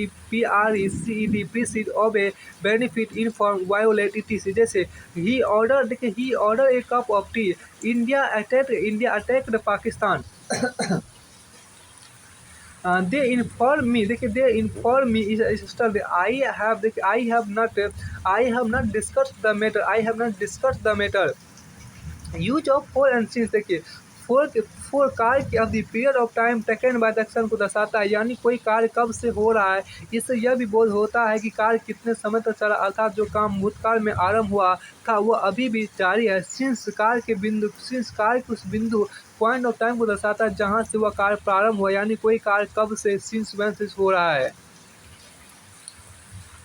precede, obey, benefit, inform, violate, ETC. जैसे ही order, देखिए he order a cup of tea, India attacked Pakistan. They inform me, देखिए they inform me I have not discuss the matter, I have not discuss the matter. Use of four and since, देखिए four कार्य की अवधि, period of time taken by the action को दर्शाता है, यानी कोई कार्य कब से हो रहा है। इससे यह भी बोध होता है कि कार्य कितने समय तक चला, अर्थात जो काम भूतकाल में आरंभ हुआ था वह अभी भी जारी है। सिंस कार्य के उस बिंदु पॉइंट ऑफ टाइम को दर्शाता है जहाँ से वह कार्य प्रारंभ हुआ, यानी कोई कार्य कब से, सिंस व्हेन से हो रहा है।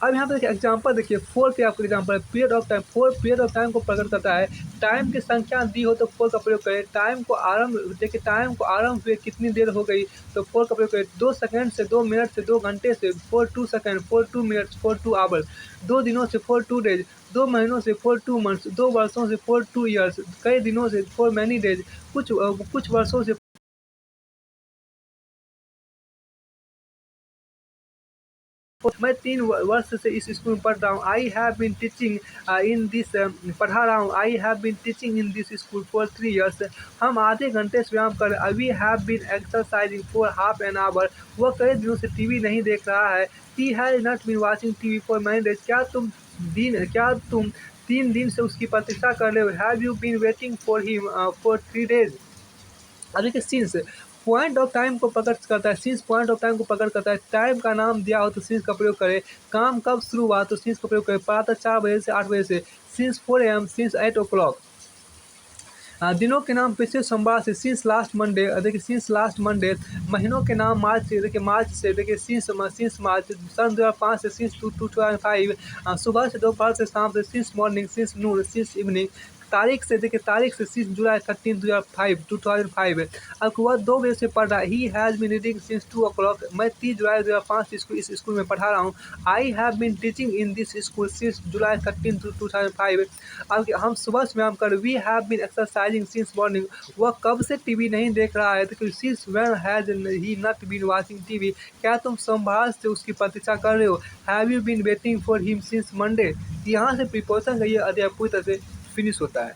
अब यहाँ पे देखिए एग्जाम्पल, देखिए फोर के आपको example, period of time, four period of time को प्रकट करता है। टाइम की संख्या दी हो तो फोर का प्रयोग करें। टाइम को आरंभ, देखिए टाइम को आरंभ हुए कितनी देर हो गई, तो फोर का प्रयोग करें। 2 सेकंड से, 2 मिनट से, 2 घंटे से, 42 सेकंड, 42 मिनट्स, 42 आवर्स। 2 दिनों से, 42 डेज। 2 महीनों से, 42 मंथ्स। 2 वर्षों से, 42 ईयर्स। कई दिनों से, फॉर मैनी डेज। कुछ वर्षों से, मैं 3 वर्ष से इस स्कूल में पढ़ रहा हूँ। I have been teaching in this, पढ़ा रहा हूँ। I have been teaching in this school for 3 years. हम आधे घंटे से व्यायाम कर रहे हैं। We have been exercising for half an hour. वह कई दिनों से टीवी नहीं देख रहा है। He has not been watching TV for many days. क्या तुम 3 दिन से उसकी प्रतीक्षा कर रहे हो। Have you been waiting for him for 3 days. अब देखिए सिंस पॉइंट ऑफ टाइम को प्रकट करता है। सिंस पॉइंट ऑफ टाइम को प्रकट करता है। टाइम का नाम दिया हो तो सिंस का प्रयोग करें। काम कब शुरू हुआ तो सिंस का प्रयोग करें। प्रातः 4 बजे से 8 बजे से, सिंस 4 AM, सिंस 8 o'clock। दिनों के नाम पिछले सोमवार से, सिंस लास्ट मंडे। देखिए सिंस लास्ट मंडे। महीनों के नाम मार्च से, देखिए मार्च से, देखिए सिंस मार्च। सन 2005 से, सिंस 2005। सुबह से, दोपहर से, शाम से, सिंस मॉर्निंग, सिंस नून, सिंस इवनिंग। तारीख से, देखिए तारीख से, सिंस जुलाई 13, 2005। अब वह 2 बजे से पढ़ रहा है। He has been reading since 2 o'clock। मैं 30 जुलाई 2005 से इस स्कूल में पढ़ा रहा हूँ। I have been teaching in this school since July 13, 2005। अब हम सुबह से व्यायाम कर। We have been exercising since morning. वह कब से टीवी नहीं देख रहा है, तो since when has he not been watching TV. क्या तुम सोमवार से उसकी प्रतीक्षा कर रहे हो। Have you been waiting for him since Monday. यहाँ से प्रीपोजिशन का ये अध्याय पूरी तरह से फिनिश होता है।